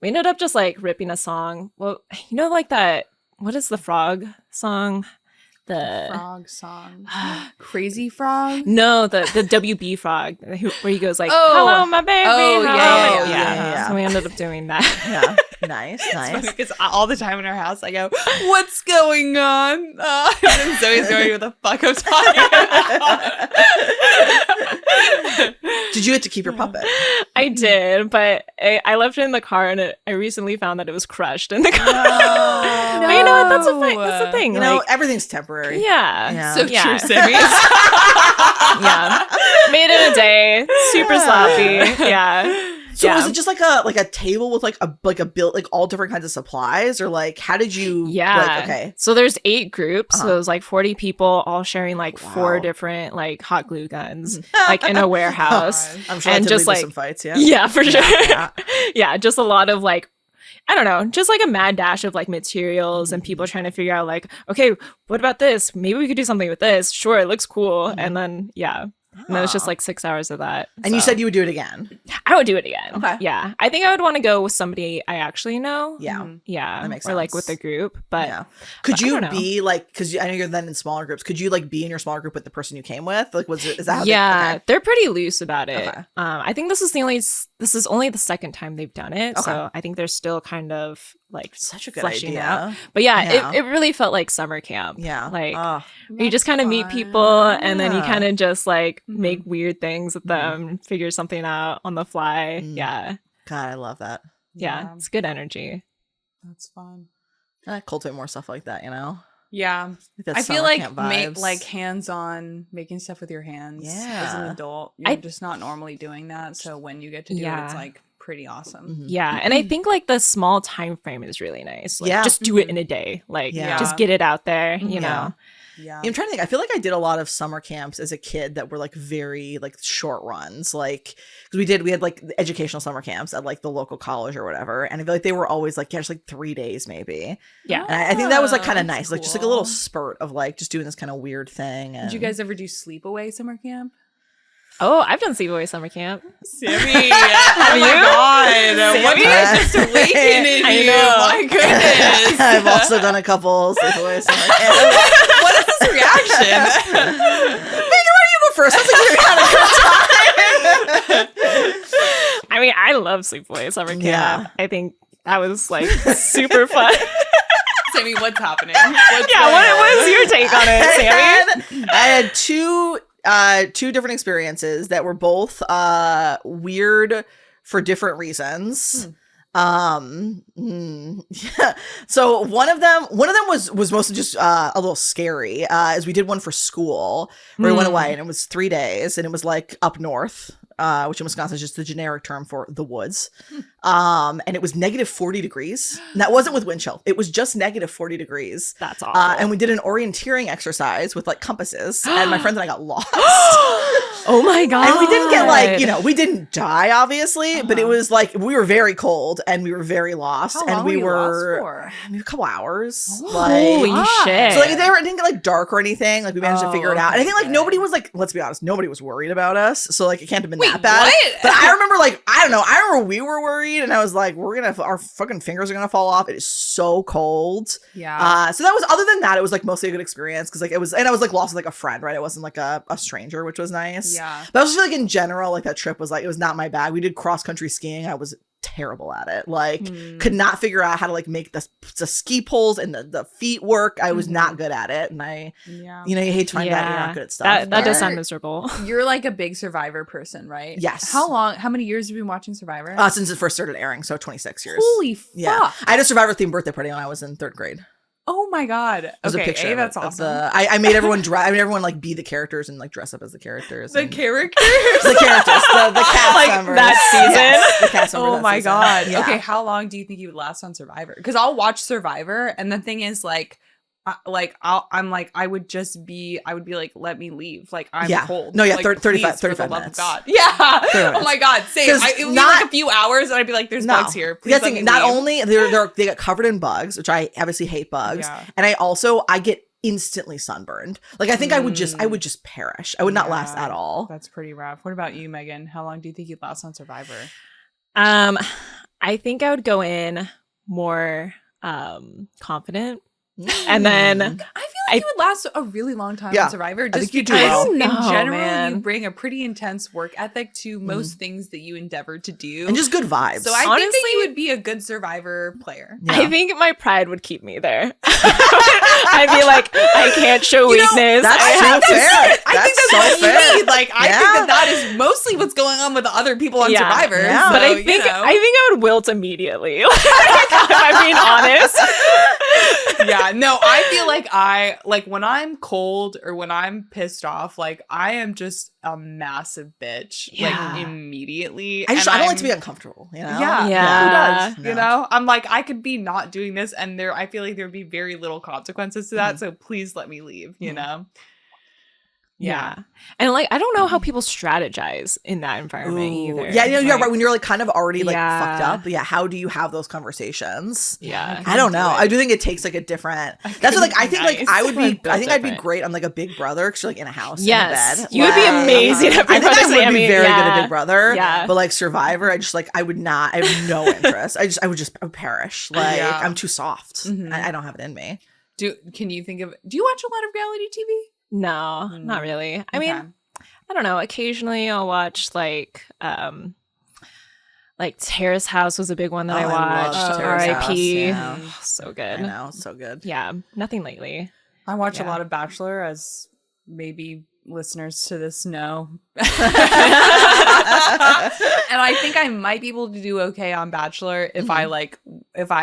we ended up just like ripping a song. Well, you know, like that. What is the frog song? The Frog song. Crazy Frog? No, the WB frog where he goes like, Oh. "Hello, my baby." Oh, hello, yeah, my-" yeah. So we ended up doing that. Yeah. Nice. Because all the time in our house, I go, "What's going on?" And then Zoe's going, "What the fuck I'm talking about?" Did you get to keep your puppet? I did, but I left it in the car, and I recently found that it was crushed in the car. No. But you know what? That's the thing. You know, like, everything's temporary. yeah. So Yeah. true, Sammy. Yeah. Made it a day. Super sloppy. Yeah. So Yeah. was it just like a table with like a built like all different kinds of supplies, or like how did you? Yeah. Like, okay. So there's 8 groups. Uh-huh. So it was like 40 people all sharing like 4 Wow. different like hot glue guns, like in a warehouse. I'm sure And that just, just like like- some fights. Yeah. Yeah, for sure. Yeah. Yeah, just a lot of like, I don't know, just like a mad dash of like materials and Mm-hmm. people trying to figure out like, okay, what about this? Maybe we could do something with this. Sure, it looks cool. Mm-hmm. And then, yeah. And then it's just Ah. like 6 hours of that. And you So said you would do it again. I would do it again. Okay. Yeah. I think I would want to go with somebody I actually know. Yeah. Yeah. That makes or like sense. with a group. But Yeah. Could but I you don't know. be like, because I know you're then in smaller groups. Could you like be in your smaller group with the person you came with? Like, is that how yeah, okay. they're pretty loose about it. Okay. I think this is only the second time they've done it, Okay. so I think they're still kind of like Such a good fleshing idea. out. But yeah, Yeah. It really felt like summer camp. Yeah. like Oh, you just kind of meet fun. people, and then you Yeah. kind of just like Mhm. make weird things with them, figure something out on the fly. Mm. Yeah, God, I love that. yeah, it's good energy. That's fun. I cultivate more stuff like that, you know? Yeah. Like that I feel summer like camp vibes. like hands-on making stuff with your hands as an Yeah. adult. You're just not normally doing that. So when you get to do it, Yeah. it's like pretty awesome. Mhm. Yeah, and I think like the small time frame is really nice. Like, Yeah. just do it in a day. Like, Yeah. just get it out there. You Yeah. know. Yeah. I'm trying to think. I feel like I did a lot of summer camps as a kid that were like very like short runs. Like, because we had like educational summer camps at like the local college or whatever. And I feel like they were always like, yeah, just like 3 days maybe. Yeah. And I think that was like Oh, kind of that's nice. Like just like a little cool. spurt of like just doing this kind of weird thing. And Did you guys ever do sleepaway summer camp? Oh, I've done sleepaway summer camp. Sammy, oh you? my god, what Sammy? is just awakening I you? know. My goodness. I've also done a couple sleepaway summer camps. What is this reaction? Megan, why do you go first? Sounds like you're having a good time. I mean, I love sleepaway summer camp. Yeah. I think that was like super fun. Sammy, what's happening? What's Yeah, going on? what is your take on it, Sammy? I had two different experiences that were both weird for different reasons. Yeah. So one of them was mostly just a little scary. As we did one for school where we went away, and it was 3 days, and it was like up north. Which in Wisconsin is just the generic term for the woods. And it was negative 40 degrees. And that wasn't with wind chill. It was just negative 40 degrees. That's awful. And we did an orienteering exercise with like compasses, and my friends and I got lost. Oh my god. And we didn't get like, we didn't die, obviously, but it was like we were very cold and we were very lost. How and long we were you lost were for? maybe a couple hours. Holy shit. So like it didn't get like dark or anything. Like we managed to figure it out. And I think like okay. nobody was like, let's be honest, nobody was worried about us. So like it can't have been Wait, that bad. what? But I remember like, I don't know. I remember we were worried, and I was like, our fucking fingers are gonna fall off. It is so cold. Yeah. So that was, other than that, it was like mostly a good experience because like it was, and I was like lost with like a friend, right? It wasn't like a stranger, which was nice. Yeah. But I was just like in general, like that trip was like, it was not my bag. We did cross country skiing. I was terrible at it. Like could not figure out how to like make the ski poles and the feet work. I was not good at it. And Yeah. you hate to find out you're not good at stuff. That does but- sound miserable. You're like a big Survivor person, right? Yes. How many years have you been watching Survivor? Since it first started airing, so 26 years. Holy fuck. Yeah. I had a Survivor themed birthday party when I was in 3rd grade. Oh my god. There's Okay, a picture that's of awesome. I made everyone like be the characters and like dress up as the characters. The and- characters. the characters, the cast Like members. that season? Yes, the cast members Oh that my season. god. Yeah. Okay, how long do you think you would last on Survivor? Because I'll watch Survivor, and the thing is, like, I would be like, let me leave. Like, I'm cold. No, yeah, like, 35 for the love minutes. of God. Yeah. Oh my God. Same. It would be like a few hours and I'd be like, there's bugs here. Please let me not leave. only they get covered in bugs, which I obviously hate bugs, and I get instantly sunburned. Like, I think I would just perish. I would not last at all. That's pretty rough. What about you, Megan? How long do you think you'd last on Survivor? I think I would go in more confident. And then I feel like you would last a really long time on Survivor, just you do because well. in general you bring a pretty intense work ethic to most things that you endeavor to do, and just good vibes. So I think that you would be a good Survivor player. Yeah. I think my pride would keep me there. I'd be like, I can't show weakness. That's so fair. I think that's what you need. Like, I think that is mostly what's going on with the other people on Survivor. Yeah. So, but I think I would wilt immediately. If I'm being honest. Yeah, no, I feel like when I'm cold or when I'm pissed off, like, I am just a massive bitch, like, immediately. I don't like to be uncomfortable, you know? Yeah. Who does? No. You know? I'm like, I could be not doing this, and I feel like there would be very little consequences to that, so please let me leave, you know? Yeah. And like, I don't know how people strategize in that environment either. Yeah, you're right. When you're like kind of already like fucked up. Yeah. How do you have those conversations? Yeah. I don't know. I do think it takes like a different. That's what, like, I think like I would be. I think I'd be great on like a Big Brother because you're like in a house in a bed. You would be amazing at Big Brother. I think I would be very good at Big Brother. Yeah. But like Survivor, I just like I would not. I have no interest. I would perish. Like I'm too soft. I don't have it in me. Do you watch a lot of reality TV? No, not really. I mean, I don't know. Occasionally I'll watch like Terrace House was a big one that I watched. R.I.P. Yeah. So good. I know, so good. Yeah, nothing lately. I watch a lot of Bachelor, as maybe listeners to this know. And I think I might be able to do okay on Bachelor if I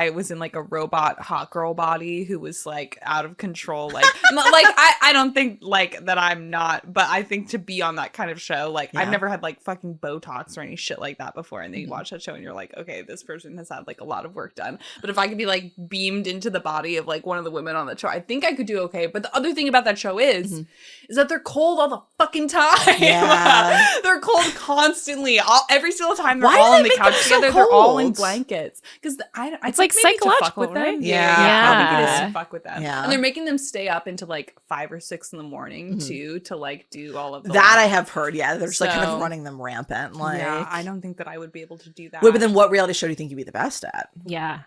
was in like a robot hot girl body who was like out of control, like I don't think like that I'm not, but I think to be on that kind of show, like I've never had like fucking Botox or any shit like that before, and then you watch that show and you're like, okay, this person has had like a lot of work done. But if I could be like beamed into the body of like one of the women on the show, I think I could do okay. But the other thing about that show is that they're cold all the fucking time. Yeah. They're cold constantly. Every single time they're all on the couch together, they're all in blankets. Because it's like psychological, with right? them. Yeah. I think it is to fuck with them. Yeah. And they're making them stay up into like 5 or 6 in the morning too, to like do all of the that. I have heard. Yeah, they're just like kind of running them rampant. Like, yeah, I don't think that I would be able to do that. Wait, but then what reality show do you think you'd be the best at? Yeah.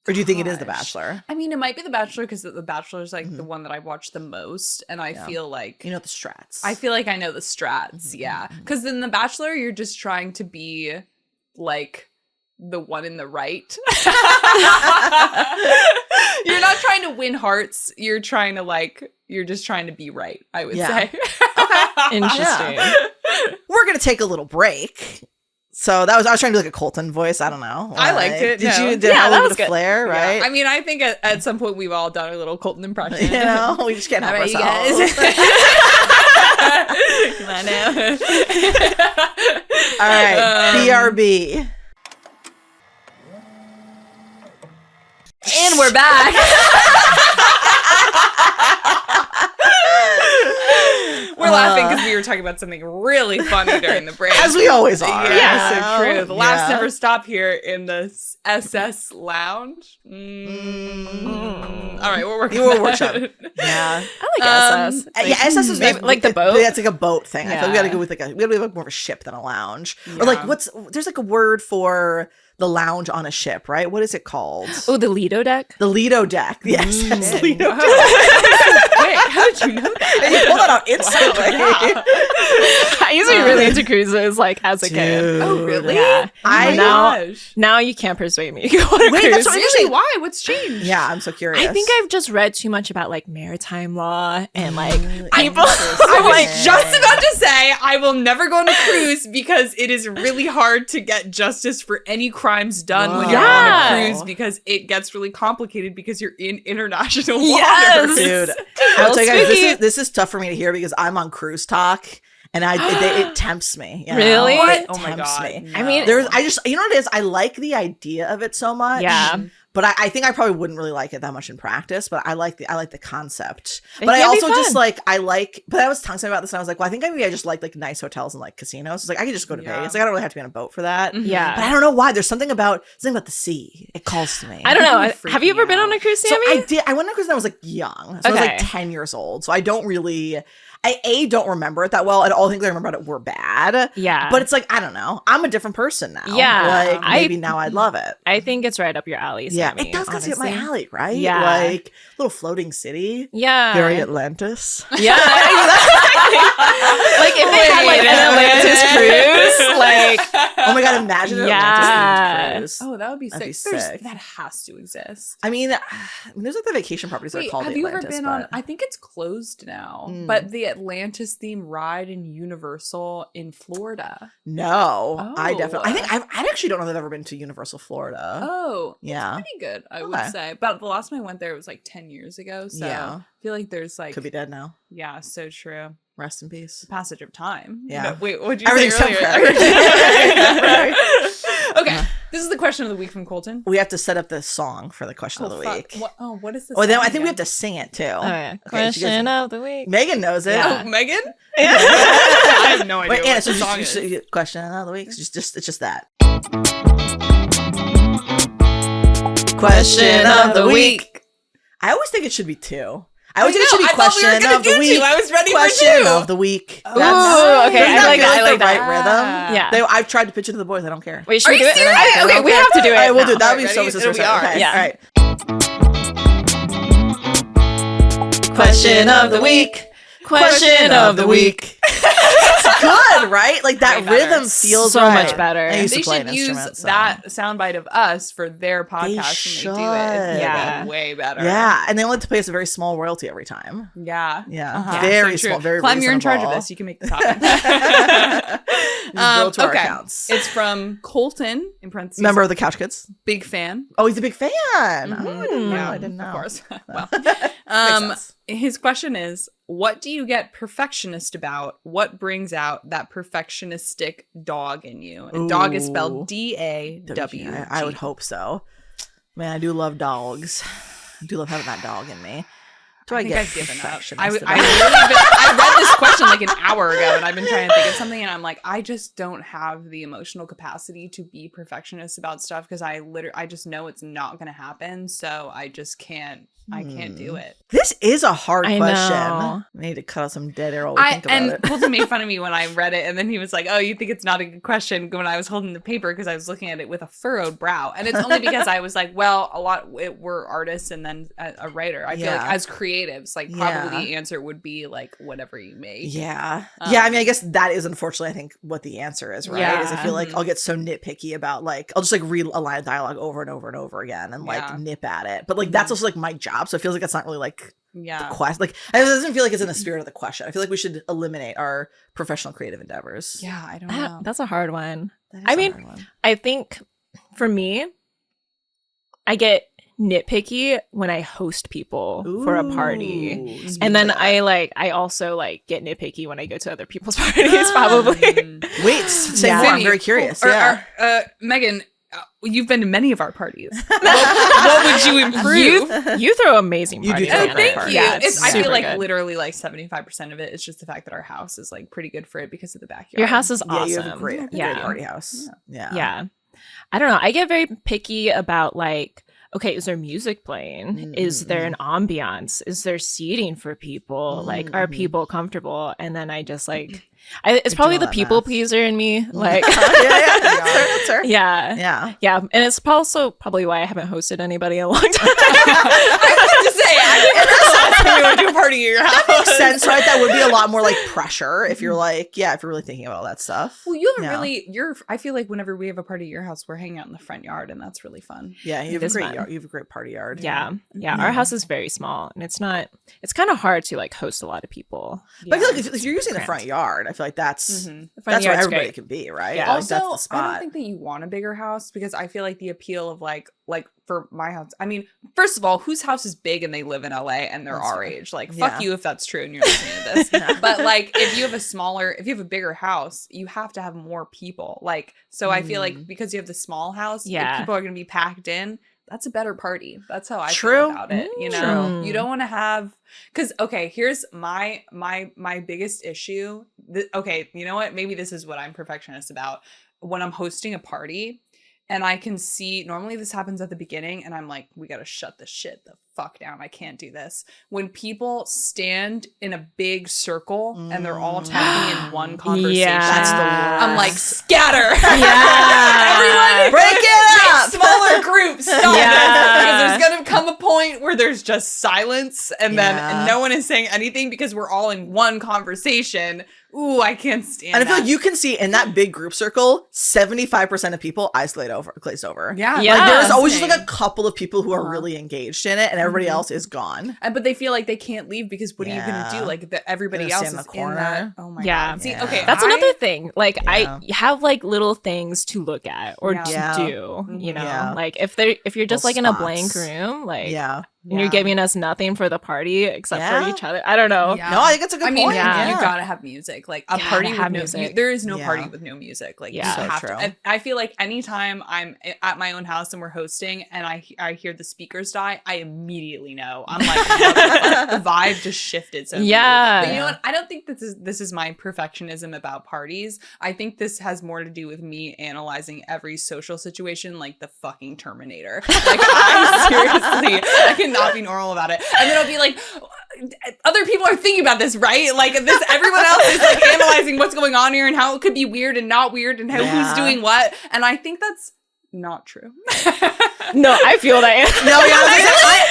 Or do you think it is The Bachelor? I mean, it might be The Bachelor because The Bachelor is like the one that I watch the most, and I feel like you know the strats. I feel like I know the strats, yeah. Because in The Bachelor, you're just trying to be like the one in the right. You're not trying to win hearts. You're just trying to be right, I would say. Okay. Interesting. Yeah. We're gonna take a little break. So I was trying to do like a Colton voice. I don't know. Like, I liked it. Did you? Yeah, have a that little was bit of flair, right? Yeah. I mean, I think at some point we've all done a little Colton impression. You know, we just can't help All right, ourselves. you guys. Come on now. All right, BRB. And we're back. We're laughing because we were talking about something really funny during the break. As we always are. Yeah, so true. The laughs never stop here in the SS Lounge. All right, we're working on workshop. that. Yeah. I like SS. Yeah, SS is like the boat. Yeah, it's like a boat thing. I feel we Yeah. gotta go with we gotta have more of a ship than a lounge. Or like there's like a word for the lounge on a ship, right? What is it called? Oh, the Lido deck? The Lido deck. Yes, that's Lido deck. Wait, how did you know that? And you pull that out instantly. I used to be really into cruises, like as a kid. Oh, really? Yeah. Oh now you can't persuade me to go on a Wait, cruise. that's what Really? Why? What's changed? Yeah, I'm so curious. I think I've just read too much about like maritime law and like people. I was just about to say I will never go on a cruise because it is really hard to get justice for any crimes done when you're on Yeah. a cruise, because it gets really complicated because you're in international Yes. waters. dude. I'll tell you guys, this is tough for me to hear because I'm on Cruise Talk. And it tempts me. You know? Really? It Oh my tempts God. me. I mean, I just, you know what it is? I like the idea of it so much. Yeah. But I think I probably wouldn't really like it that much in practice, but I like the concept. It But I can be also fun. just but I was talking about this and I was like, well, I think maybe I just like nice hotels and like casinos. It's like I could just go to Vegas. Like I don't really have to be on a boat for that. Yeah. But I don't know why. There's something about the sea. It calls to me. I don't know. Freaking Have you ever been on a cruise, So Sammy? I did. I went on a cruise when I was like young. So I was like 10 years old. So I don't really. I don't remember it that well, and all the things I remember about it were bad. Yeah. But it's like, I don't know. I'm a different person now. Yeah. Like maybe now I'd love it. I think it's right up your alley, Yeah. Sammy. It does kind of get my honestly. alley, right? Yeah. Like little floating city. Yeah. Very Atlantis. Yeah. Like if they had like an Atlantis cruise, like Oh my god, imagine an Yeah. Atlantis cruise. Oh, that would be That'd sick. be sick. That has to exist. I mean, there's like the vacation properties that are Wait, called have the you Atlantis. ever been on? I think it's closed now. But the Atlantis theme ride in Universal in Florida. No, I Oh. definitely. I actually don't know if I've ever been to Universal Florida. Oh, Yeah. pretty good, I Okay. would say. But the last time I went there, it was like 10 years ago. So Yeah. I feel like there's like, Could be dead now. yeah, so true. Rest in peace. Passage of time. Yeah. No, wait, what'd you Everything's say earlier? temporary. Okay, this is the question of the week from Colton. We have to set up the song for the question of the fuck. week. What is this? Oh, then I think we have to sing it too. Oh, yeah. Okay, Question of the week. Megan knows it. Yeah. Oh, Megan? I have no idea. Wait, Anna, what so the song is. just question of the week. It's just that. Question of the week. I always think it should be two. I always think it should be I thought we were question gonna of the do week. two. I was ready for question two. of the week. Oh, Ooh, nice. okay. Doesn't I like feel that. I like the right that. rhythm. Yeah. I've tried to pitch it to the boys. I don't care. Wait, should Are we do you it? serious? Okay, we have to do it. All right, we'll do now. it. That would be Ready? so It'll be ours. Okay. Yeah. All right. Question of the week. Question of the week. It's good, right? Like that Way better. rhythm feels So right. much better. I used to They play should an use instrument, so. that soundbite of us for their podcast when they do it. should. Yeah. Way better. Yeah, and they only have to pay us a very small royalty every time. Yeah. Yeah. Very so small, true. very Clem, you're in charge of reasonable. this. You can make this happen. Just bill to our okay. accounts. It's from Colton, in parentheses. Member of the Couch Kids. Big fan. Oh, he's a big fan. Mhm. Oh, Yeah, I didn't know. Of course. Well, Makes sense. his question is, what do you get perfectionist about? What brings out that perfectionistic dog in you? And dog is Ooh. spelled D-A-W. I would hope so. Man, I do love dogs. I do love having that dog in me. Do I think get I've given up. perfectionist I about- read this question like an hour ago, and I've been trying to think of something, and I'm like, I just don't have the emotional capacity to be perfectionist about stuff because I just know it's not going to happen, so I just can't. I can't do it. This is a hard I question. know. I need to cut out some dead air while we think about And it. Colton made fun of me when I read it, and then he was like, "Oh, you think it's not a good question?" When I was holding the paper because I was looking at it with a furrowed brow, and it's only because I was like, "Well, we're artists, and then a writer. I feel like Yeah. as creatives, like probably the answer would be like whatever you make." Yeah. Yeah, I mean, I guess that is unfortunately, I think, what the answer is, right? Is I Yeah. feel like I'll get so nitpicky about, like, I'll just, like, read a line of dialogue over and over and over again and, like, Yeah. nip at it. But, like, that's also, like, my job. So it feels like that's not really, like, Yeah. the quest. Like, it doesn't feel like it's in the spirit of the question. I feel like we should eliminate our professional creative endeavors. Yeah, I don't know. That's a hard one. That is I a mean, hard one. I think for me, I get nitpicky when I host people for a party. Ooh, speak And to then that. I also like get nitpicky when I go to other people's parties, probably. Wait, say Yeah. more. I'm Sydney, very curious. or- Yeah. Megan, you've been to many of our parties. what would you improve? You throw amazing You do parties. throw on great our Thank parties. you. Yeah, I feel super like good. literally like 75% of it is just the fact that our house is like pretty good for it because of the backyard. Your house is Yeah, awesome. you have a great Yeah. party house. Yeah. Yeah. I don't know. I get very picky about like, okay, is there music playing? Is there an ambiance? Is there seating for people? Like, are people comfortable? And then I just like, it's probably all the that people math. pleaser in me. Like, yeah. That's her. yeah. Yeah. Yeah. And it's also probably why I haven't hosted anybody in a long time. I was to say, I think we would do a party at your house. Makes sense, right? That would be a lot more like pressure if you're like, if you're really thinking about all that stuff. Well, you haven't Yeah. really. I feel like whenever we have a party at your house, we're hanging out in the front yard, and that's really fun. Yeah, you It have a is great fun. yard. You have a great party yard. Yeah. Our house is very small and it's kind of hard to like host a lot of people. But I feel like if you're using the Cramped. front yard, I feel like that's The front that's where yard's everybody great. can be, right? Yeah. Like, Also, that's the I don't spot. think that you want a bigger house because I feel like the appeal of like for my house. I mean, first of all, whose house is big and they live in LA and they're That's our fair. age? Like, Yeah. fuck you if that's true and you're listening to this. Yeah. But like, if you have a bigger house, you have to have more people. Like, so I feel like because you have the small house, like, Yeah. people are gonna be packed in. that's a better party. That's how I True. feel about it. You know, True. you don't want to have, because here's my biggest issue. Okay, you know what? Maybe this is what I'm perfectionist about. When I'm hosting a party, and I can see, normally this happens at the beginning, and I'm like, we gotta shut this shit the fuck down. I can't do this. When people stand in a big circle and they're all talking in one conversation, That's the worst. I'm like, scatter. Yeah. Everyone, Break it up. smaller groups. Stop Yeah. this. Because there's gonna come a point where there's just silence, and Yeah. then no one is saying anything because we're all in one conversation. Ooh, I can't stand And I feel that. like you can see in that big group circle, 75% of people glazed over. Yeah. Yeah. Like there's always just Fascinating. like a couple of people who are really engaged in it, and everybody else is gone. But they feel like they can't leave because what are you gonna Yeah. do? Like everybody Gonna else stand is in the in that. corner. Oh my Yeah. god. See, Yeah. okay, That's another thing. Like Yeah. I have like little things to look at or Yeah. to Yeah. do, you know, Yeah. like if you're just Little like in a spots. blank room, like Yeah. and you're giving us nothing for the party except for Yeah. each other. I don't know. Yeah. No, I think it's a good I mean, point. Yeah. you gotta have music. Like a Gotta party with have no music. there is no Yeah. party with no music. Like Yeah. you So have true. to. And I feel like anytime I'm at my own house and we're hosting and I hear the speakers die, I immediately know. I'm like, what the fuck? The vibe just shifted. So Yeah. But you know what? I don't think this is my perfectionism about parties. I think this has more to do with me analyzing every social situation like the fucking Terminator. Like I seriously, I cannot be normal about it. And then I'll be like, other people are thinking about this, right? Like this, everyone else is like analyzing what's going on here and how it could be weird and not weird and how who's doing what. And I think that's not true. No, I feel that. No, yeah,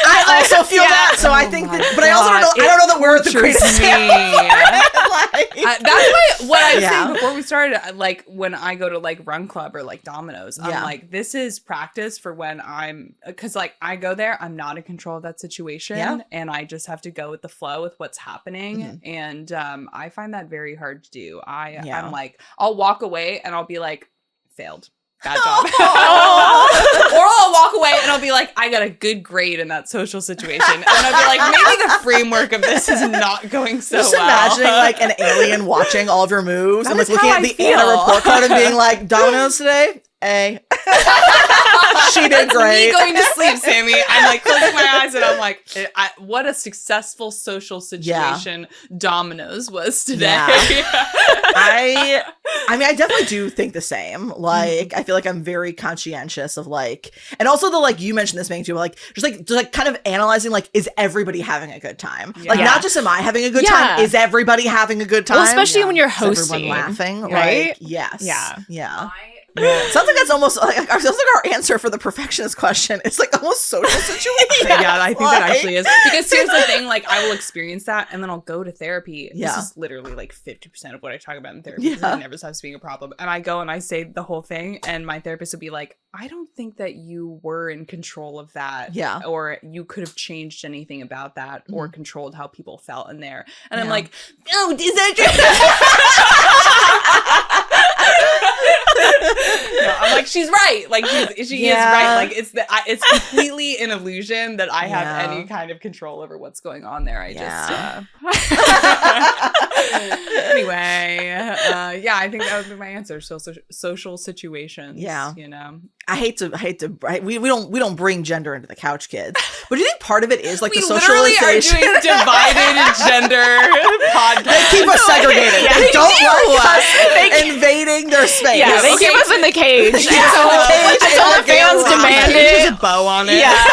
I also feel that. So I think that, but I also don't know. I don't know that we're the greatest example for it. Like, That's why what I was Yeah. saying before we started, like when I go to like Run Club or like Domino's, I'm Yeah. like, this is practice for when because like I go there, I'm not in control of that situation, Yeah. and I just have to go with the flow with what's happening, and I find that very hard to do. Yeah. I'm like, I'll walk away and I'll be like, failed. Bad job. Or I'll walk away and I'll be like, I got a good grade in that social situation. And I'll be like, maybe the framework of this is not going so just well. imagining like an alien watching all of your moves and That like is looking how at I the feel. Anna report card and being like, Domino's today? A. She did That's great. me going to sleep, Sammy. I'm like closing my eyes and I'm like, what a successful social situation Domino's was today. Yeah. I mean, I definitely do think the same. Like, I feel like I'm very conscientious of like, and also the like you mentioned this thing too, like just kind of analyzing like, is everybody having a good time? Like, Yeah. not just am I having a good Yeah. time? Is everybody having a good time? Well, especially when you're Is everyone hosting, laughing, right? Like, yes, Yeah. yeah. Sounds like that's almost like sounds like our answer for the perfectionist question. It's like almost social situation. Yeah, I think that Like- actually is. Because here's the thing, like I will experience that and then I'll go to therapy. Yeah. This is literally like 50% of what I talk about in therapy because Yeah. it never stops being a problem. And I go and I say the whole thing and my therapist will be like, I don't think that you were in control of that. Yeah. Or you could have changed anything about that or controlled how people felt in there. And I'm Yeah. like, oh, is that true? No, I'm like, she's right. Like she is right. Like it's completely an illusion that I have Yeah. any kind of control over what's going on there. I Yeah. anyway, yeah, I think that would be my answer. Social situations. Yeah. You know, I hate to we don't bring gender into the couch kids. But do you think part of it is like we the literally are socialization? doing divided gender podcast. They keep us segregated. Yeah, they they don't do. like us They- invading their space. Yeah, they Okay. keep us in the cage. Keep us in the cage Until and the like a fans rocket. demand There's it. a bow on it. Yeah.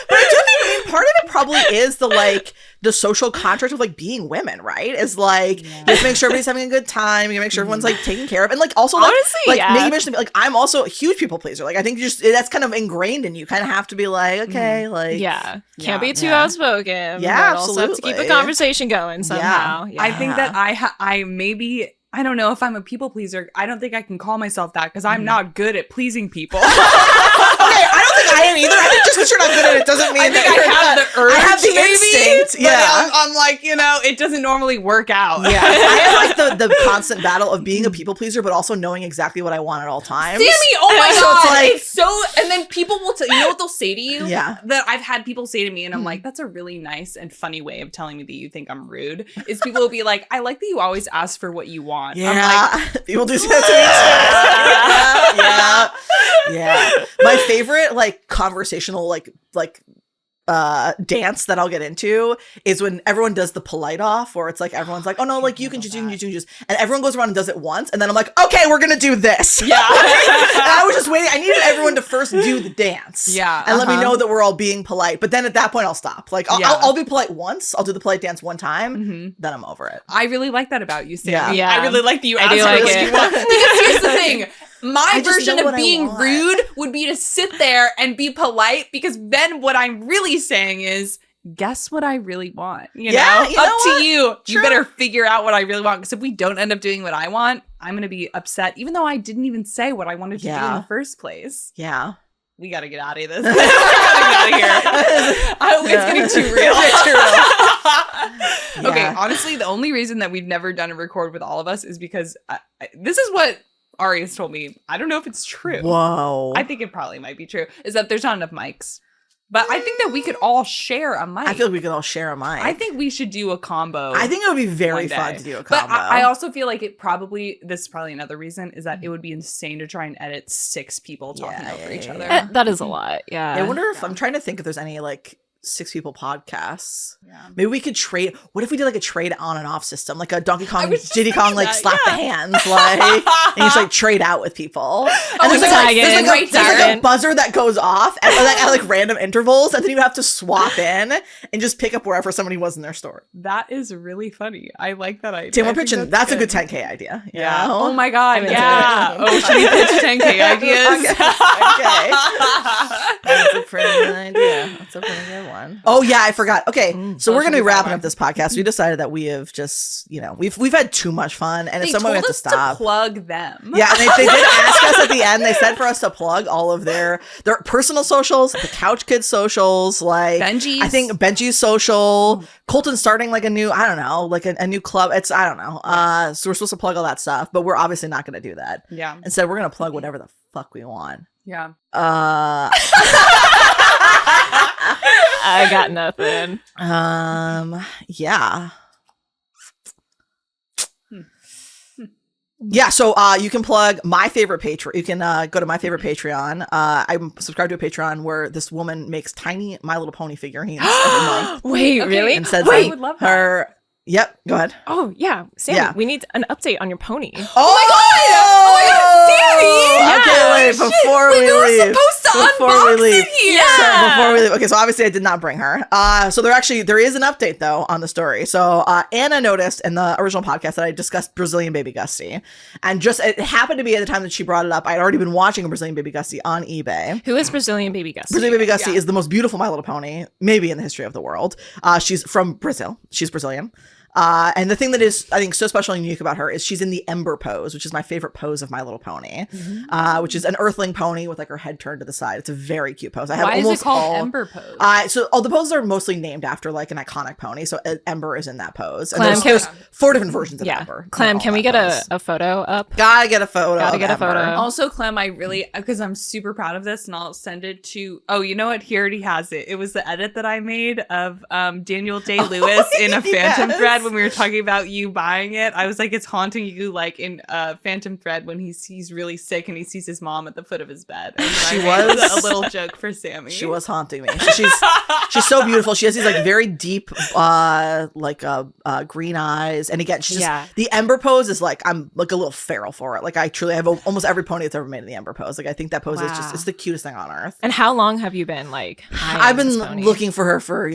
But I do think, I mean, part of it probably is the social contract of like being women, right? Is like you have to make sure everybody's having a good time. You make sure everyone's like taken care of, and like also like, Honestly, like yeah. Nikki mentioned, like I'm also a huge people pleaser. Like I think that's kind of ingrained in you. Kind of have to be like, okay, like Yeah. Yeah. Can't be too Yeah. outspoken. Yeah, but also have to keep the absolutely. conversation going somehow. Yeah. I think that I maybe, I don't know if I'm a people pleaser. I don't think I can call myself that because I'm not good at pleasing people. okay, I don't think I am either. I think just because you're not good at it doesn't mean I think that I you're have not, the urge. I have the maybe, instinct. but Yeah. I'm like, it doesn't normally work out. Yeah. I have like the constant battle of being a people pleaser, but also knowing exactly what I want at all times. Sammy, oh my So god, it's like- it's so. And then people will tell you know what they'll say to you. Yeah. That I've had people say to me, and I'm like, that's a really nice and funny way of telling me that you think I'm rude. Is people will be like, I like that you always ask for what you want. Yeah. I'm like, People do that to me too. Yeah. My favorite like conversational like dance that I'll get into is when everyone does the polite off, where it's like everyone's like, oh no, like you can just, and everyone goes around and does it once, and then I'm like, okay, we're gonna do this. Yeah. And I was just waiting. I needed everyone to first do the dance. Yeah. And let me know that we're all being polite. But then at that point, I'll stop. Like I'll be polite once. I'll do the polite dance one time. Then I'm over it. I really like that about you, Sam. Yeah. Yeah. I really like that you I ask do for like what it. you want. Because here's the thing. My I just version know of what I being want. rude would be to sit there and be polite. Because then what I'm really saying is, guess what I really want? You Yeah, know? you know Up what? to you. You True. better figure out what I really want. Because if we don't end up doing what I want, I'm going to be upset, even though I didn't even say what I wanted to do in Yeah. the first place. Yeah. We got to get out of this. We gotta get out of here. It's getting too real. Okay, Yeah. honestly, the only reason that we've never done a record with all of us is because this is what Ari has told me. I don't know if it's true. Whoa. I think it probably might be true. Is that there's not enough mics. But I think that we could all share a mic. I feel like we could all share a mic. I think we should do a combo. I think it would be very one fun day. to do a But combo. I also feel like this is probably another reason, is that it would be insane to try and edit 6 people talking over each other. That is a lot. Yeah. I wonder if I'm trying to think if there's any like 6 people podcasts. Yeah. Maybe we could trade. What if we did like a trade on and off system, like a Donkey Kong, was just Diddy Kong, thinking like that, slap the yeah. hands, like, and you just like trade out with people. And we tag in, there's right, like tag a buzzer that goes off at like random intervals, and then you have to swap in and just pick up wherever somebody was in their store. That is really funny. I like that idea. Tim, I we're think pitching. That's a good 10K idea. You Yeah. know? Oh my god. into Yeah. it. Oh, should we pitch 10K ideas? Okay. That's a pretty good idea. That's a pretty good one. Oh yeah, I forgot. Okay, so we're gonna be wrapping up this podcast. We decided that we have just, we've had too much fun, and They at some point we told have to us to stop. plug them. Yeah, and they did ask us at the end. They said for us to plug all of their personal socials, the Couch Kids socials, like Benji's. I think Benji's social. Colton's starting like a new, I don't know, like a new club. It's I don't know. So we're supposed to plug all that stuff, but we're obviously not going to do that. Yeah. Instead, we're going to plug whatever the fuck we want. Yeah. I got nothing. Yeah. Yeah, so you can plug my favorite Patreon. You can go to my favorite Patreon. I'm subscribed to a Patreon where this woman makes tiny My Little Pony figurines every month Wait, Okay. really? and says Wait, that I would love that. her. Yep, go ahead. Oh, yeah. Sammy, Yeah. we need an update on your pony. Oh my god! Sammy! I can't wait before we leave. supposed to Before we unbox leave. it here. So before we leave, okay, so obviously I did not bring her. So there is an update though on the story. So Anna noticed in the original podcast that I discussed Brazilian Baby Gusty, and just it happened to be at the time that she brought it up, I'd already been watching a Brazilian Baby Gusty on eBay. Who is Brazilian Baby Gus? Brazilian Baby Gusty is the most beautiful My Little Pony, maybe in the history of the world. She's from Brazil. She's Brazilian. And the thing that is, I think, so special and unique about her is she's in the Ember pose, which is my favorite pose of My Little Pony, which is an earthling pony with like her head turned to the side. It's a very cute pose. I have Why is almost it called all, Ember Pose? So all the poses are mostly named after like an iconic pony. So Ember is in that pose. And Clam, there's 4 different versions of Yeah. Ember. Clam, in can all we that get pose. a photo up? Gotta get a photo. Gotta of get a Ember. photo. Also, Clem, I really, because I'm super proud of this, and I'll send it to, oh, you know what? He already has it. It was the edit that I made of Daniel Day-Lewis in a Phantom yes. Thread when we were talking about you buying it. I was like, it's haunting you, like in Phantom Thread when he's really sick and he sees his mom at the foot of his bed. And She I made was- a little joke for Sammy. She was haunting me. She's so beautiful. She has these like very deep green eyes, and again, she's just the Ember pose is like I'm like a little feral for it. Like I truly have almost every pony that's ever made in the Ember pose. Like I think that pose is just it's the cutest thing on earth. And how long have you been like? I've eyeing this been pony? looking for her for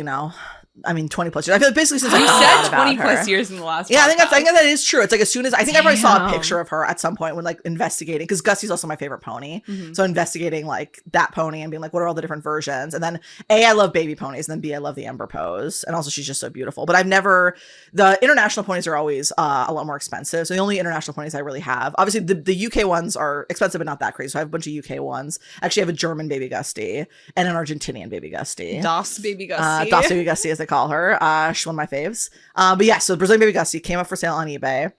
20 plus years. I feel like basically since I You found out said about 20 her. plus years in the last. Yeah, podcast. I think that is true. It's like as soon as I think I probably saw a Damn. picture of her at some point when like investigating, because Gussie's also my favorite pony. Mhm. So investigating like that pony and being like, what are all the different versions? And then A, I love baby ponies, and then B, I love the Ember pose, and also she's just so beautiful. But the international ponies are always a lot more expensive. So the only international ponies I really have, obviously the UK ones are expensive but not that crazy. So I have a bunch of UK ones. Actually, I have a German baby Gusty and an Argentinian baby Gusty. Das Baby Gussie. Das Baby Gussie, as they call her. She's one of my faves. But yeah, so Brazilian Baby Gussie came up for sale on eBay.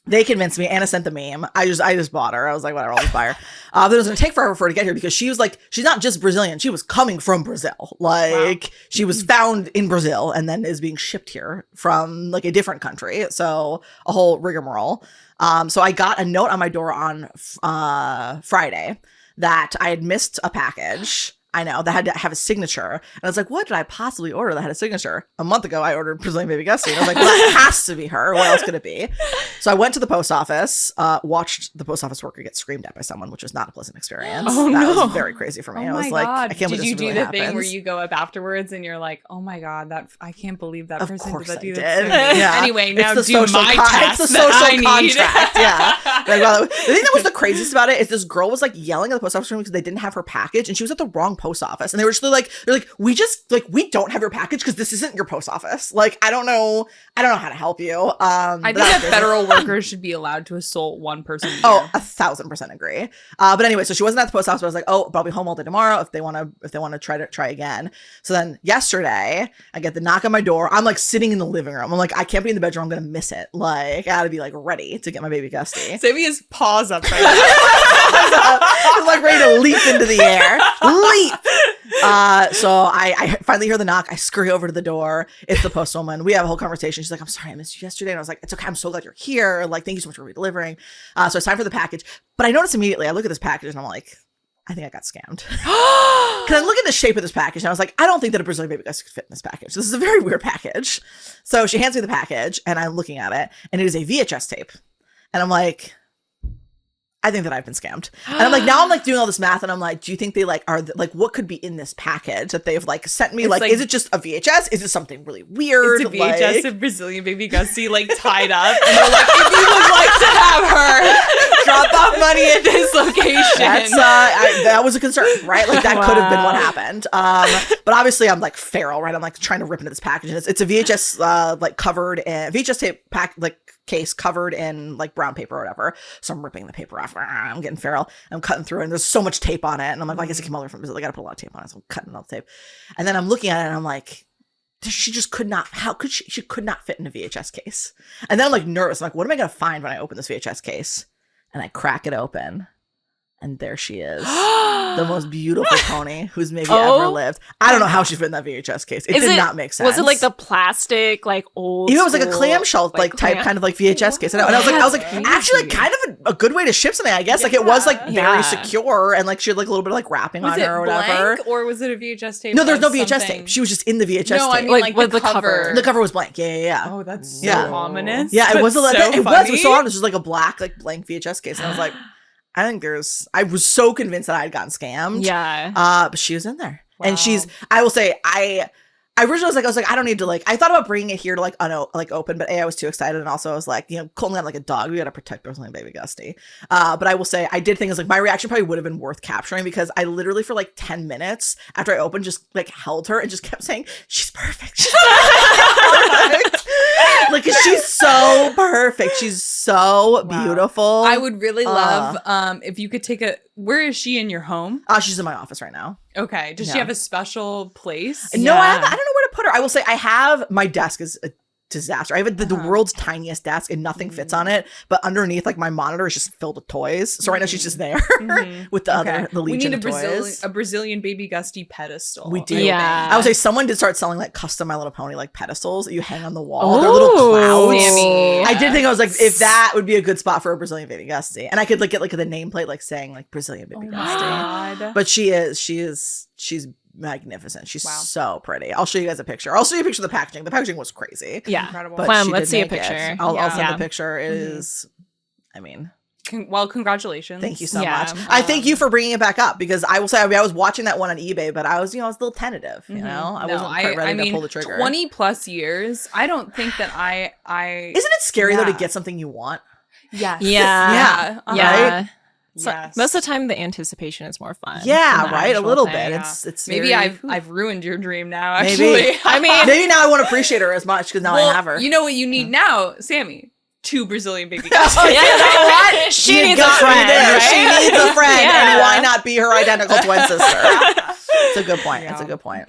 They convinced me. Anna sent the meme. I just bought her. I was like, whatever, I'll just buy her. But it was going to take forever for her to get here because she was like, she's not just Brazilian. She was coming from Brazil. Like, she was found in Brazil and then is being shipped here from like a different country. So a whole rigmarole. So I got a note on my door on Friday that I had missed a package. I know, that had to have a signature. And I was like, what did I possibly order that had a signature? A month ago, I ordered Brazilian Baby Gussie. And I was like, well, that has to be her. What else could it be? So I went to the post office, watched the post office worker get screamed at by someone, which was not a pleasant experience. Oh, that no. was very crazy for me. Oh I was my like, God. I can't Did believe you this do really the thing where happens. you go up afterwards and you're like, oh my God, I can't believe that Of person course did I do did. that. to me. Yeah. Anyway, now It's the do social my con- task It's the that I social need. contract. Yeah. Like, well, the thing that was the craziest about it is this girl was like yelling at the post office room because they didn't have her package, and she was at the wrong post office, and they were just like, we don't have your package because this isn't your post office. Like, I don't know how to help you. I think that federal workers should be allowed to assault one person a year. Oh, 1,000% agree. But anyway, so she wasn't at the post office, but I was like, oh, but I'll be home all day tomorrow if they want to try again. So then yesterday, I get the knock on my door. I'm like sitting in the living room. I'm like, I can't be in the bedroom. I'm gonna miss it. Like, I gotta be like ready to get my baby Gusty. Sammy has paws up right now. I'm like ready to leap into the air. Leap. So I finally hear the knock. I scurry over to the door. It's the postwoman. We have a whole conversation. She's like, I'm sorry, I missed you yesterday. And I was like, it's okay. I'm so glad you're here. Like, thank you so much for delivering. So it's time for the package. But I notice immediately, I look at this package and I'm like, I think I got scammed. Because I look at the shape of this package and I was like, I don't think that a Brazilian Baby Gussie could fit in this package. This is a very weird package. So she hands me the package and I'm looking at it and it is a VHS tape. And I'm like, I think that I've been scammed. And I'm like, now I'm like doing all this math and I'm like, do you think they like are like what could be in this package that they've like sent me? Like, is it just a VHS? Is it something really weird? It's a VHS of Brazilian Baby Gussie like tied up. And they're like, if you would like to have her, drop off money at this location. That's that was a concern, right? Like that could have been what happened. But obviously I'm like feral, right? I'm like trying to rip into this package and it's a VHS like covered in VHS tape pack like case covered in like brown paper or whatever. So I'm ripping the paper off. I'm getting feral. I'm cutting through and there's so much tape on it. And I'm like, well, I guess it came all the way from Brazil. I gotta put a lot of tape on it. So I'm cutting all the tape. And then I'm looking at it and I'm like, she just could not, how could she could not fit in a VHS case. And then I'm like nervous. I'm like, what am I gonna find when I open this VHS case? And I crack it open. And there she is. The most beautiful pony who's maybe ever lived. I don't know how she fit in that VHS case. It did not make sense. Was it like the plastic, like old? It was like a clamshell, like type kind of like VHS case. And I was like, actually, like kind of a good way to ship something, I guess. Like it was like very secure, and like she had like a little bit of like wrapping on her or whatever. Or was it a VHS tape? No, there's no VHS tape. She was just in the VHS tape. No, I mean like the cover. The cover was blank. Yeah. Oh, that's so ominous. Yeah, it was. So it funny. was so honest. It was like a black, like blank VHS case, and I was like, I was so convinced that I had gotten scammed. Yeah. But she was in there. Wow. And I will say, I originally was like, I don't need to like, I thought about bringing it here to like, open, but I was too excited. And also I was like, Colton got like a dog. We got to protect Brazilian Baby Gusty. But I will say, I did think it was like, my reaction probably would have been worth capturing because I literally for like 10 minutes after I opened, just like held her and just kept saying, she's perfect. She's perfect. Like, she's so perfect. She's so beautiful. I would really love if you could take where is she in your home? She's in my office right now. Okay. Does she have a special place? No, I don't know where to put her. I will say my desk is a disaster. I have the world's tiniest desk and nothing fits on it, but underneath like my monitor is just filled with toys. So right now she's just there with the legion of toys. A Brazilian Baby Gusty pedestal. We do. Yeah. I would say someone did start selling like custom My Little Pony like pedestals that you hang on the wall. They're little clouds. Sammy. I did think I was like, if that would be a good spot for a Brazilian Baby Gusty, and I could like get like the nameplate like saying like Brazilian Baby Gusty. God. But she's magnificent. She's so pretty. I'll show you guys a picture. I'll show you a picture of the packaging. The packaging was crazy. Yeah. Incredible. But Clem, she let's did see a make it. picture. I'll send Yeah. the picture. It is, I mean, Well, congratulations. Thank you so Yeah. much. I thank you for bringing it back up because I will say, I mean, I was watching that one on eBay, but I was, I was a little tentative, you know? I wasn't quite ready to pull the trigger. 20 plus years. I don't think that I Isn't it scary though to Yeah. get something you want? Yes. Yeah. Uh-huh. Yeah. So Yes. most of the time, the anticipation is more fun. Yeah, than the right. A actual little thing. bit. Yeah. It's Maybe very- I've ruined your dream now. Maybe. Actually, I mean, maybe now I won't appreciate her as much because now I have her. You know what you need now, Sammy? 2 Brazilian baby cats. Oh, yeah, you know what? She You needs a got me friend, there. right? She needs a friend, Yeah. and why not be her identical twin sister? It's a good point. Yeah. It's a good point.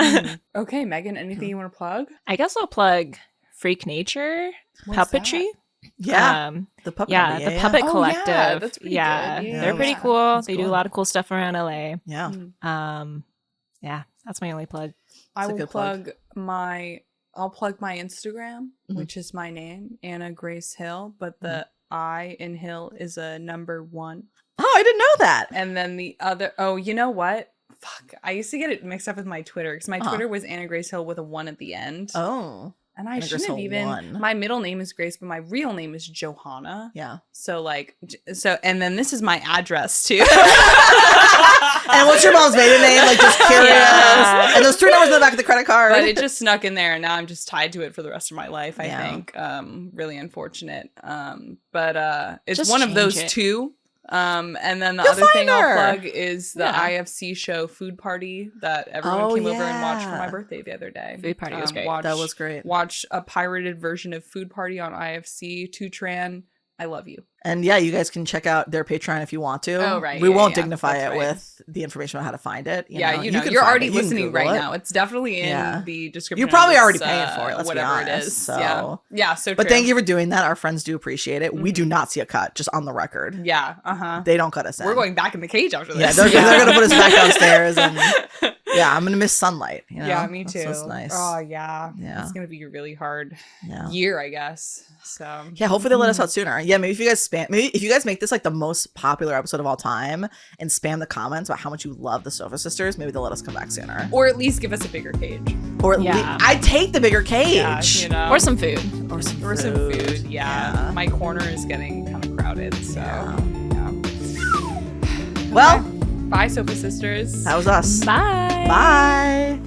Okay, Megan, anything you want to plug? I guess I'll plug Freak Nature What's puppetry. Yeah, Um, the puppet. yeah, Movie, the Puppet Oh, yeah, Collective. that's pretty yeah, good. Yeah, they're pretty yeah. cool. That's They do cool. a lot of cool stuff around LA. Yeah. Yeah, that's my only plug. I It's a will good plug. I'll plug my Instagram, Mhm. which is my name, Anna Grace Hill, but the I in Hill is a number 1. Oh, I didn't know that. And then the other, oh, you know what? Fuck. I used to get it mixed up with my Twitter because my Uh-huh. Twitter was Anna Grace Hill with a 1 at the end. Oh, And I Anna Grace shouldn't have Hill even. 1. My middle name is Grace, but my real name is Johanna. yeah. So like, and then this is my address too. And what's your mom's maiden name? Like, just curious. Yeah. And those 3 numbers in the back of the credit card. But it just snuck in there, and now I'm just tied to it for the rest of my life. I Yeah. think, really unfortunate. But it's Just one of those change it. 2. And then the You'll other thing find her. I'll plug is the Yeah. IFC show Food Party that everyone Oh, came over and watched for yeah. my birthday the other day. Food Party was great. That was great. Watch a pirated version of Food Party on IFC. Tutran, I love you. And yeah, you guys can check out their Patreon if you want to. Oh, right. We Yeah, won't yeah. dignify That's it right. with the information on how to find it. You You know, can you're find already it. You can listening Google right it. now. It's definitely in Yeah. the description. You're of probably this, already paying for it, let's be whatever honest, it is. so- Yeah, so But true. thank you for doing that. Our friends do appreciate it. We do not see a cut, just on the record. Yeah, They don't cut us in. We're going back in the cage after Yeah, this. they're going to put us back downstairs. And yeah, I'm going to miss sunlight. You know? Yeah, me too. That's nice. Oh yeah, Yeah. It's gonna be a really hard Yeah. year, I guess. So Yeah, hopefully they'll let us out sooner. Yeah, maybe if you guys make this like the most popular episode of all time and spam the comments about how much you love the Sofa Sisters, maybe they'll let us come back sooner. or at least give us a bigger cage. Or at Yeah. least I'd take the bigger cage. Yeah, you know, Or some food. Or some or some food. Yeah. Yeah. My corner is getting kind of crowded. So Yeah. yeah. Well, Bye, Sofa Sisters. that was us. Bye. Bye.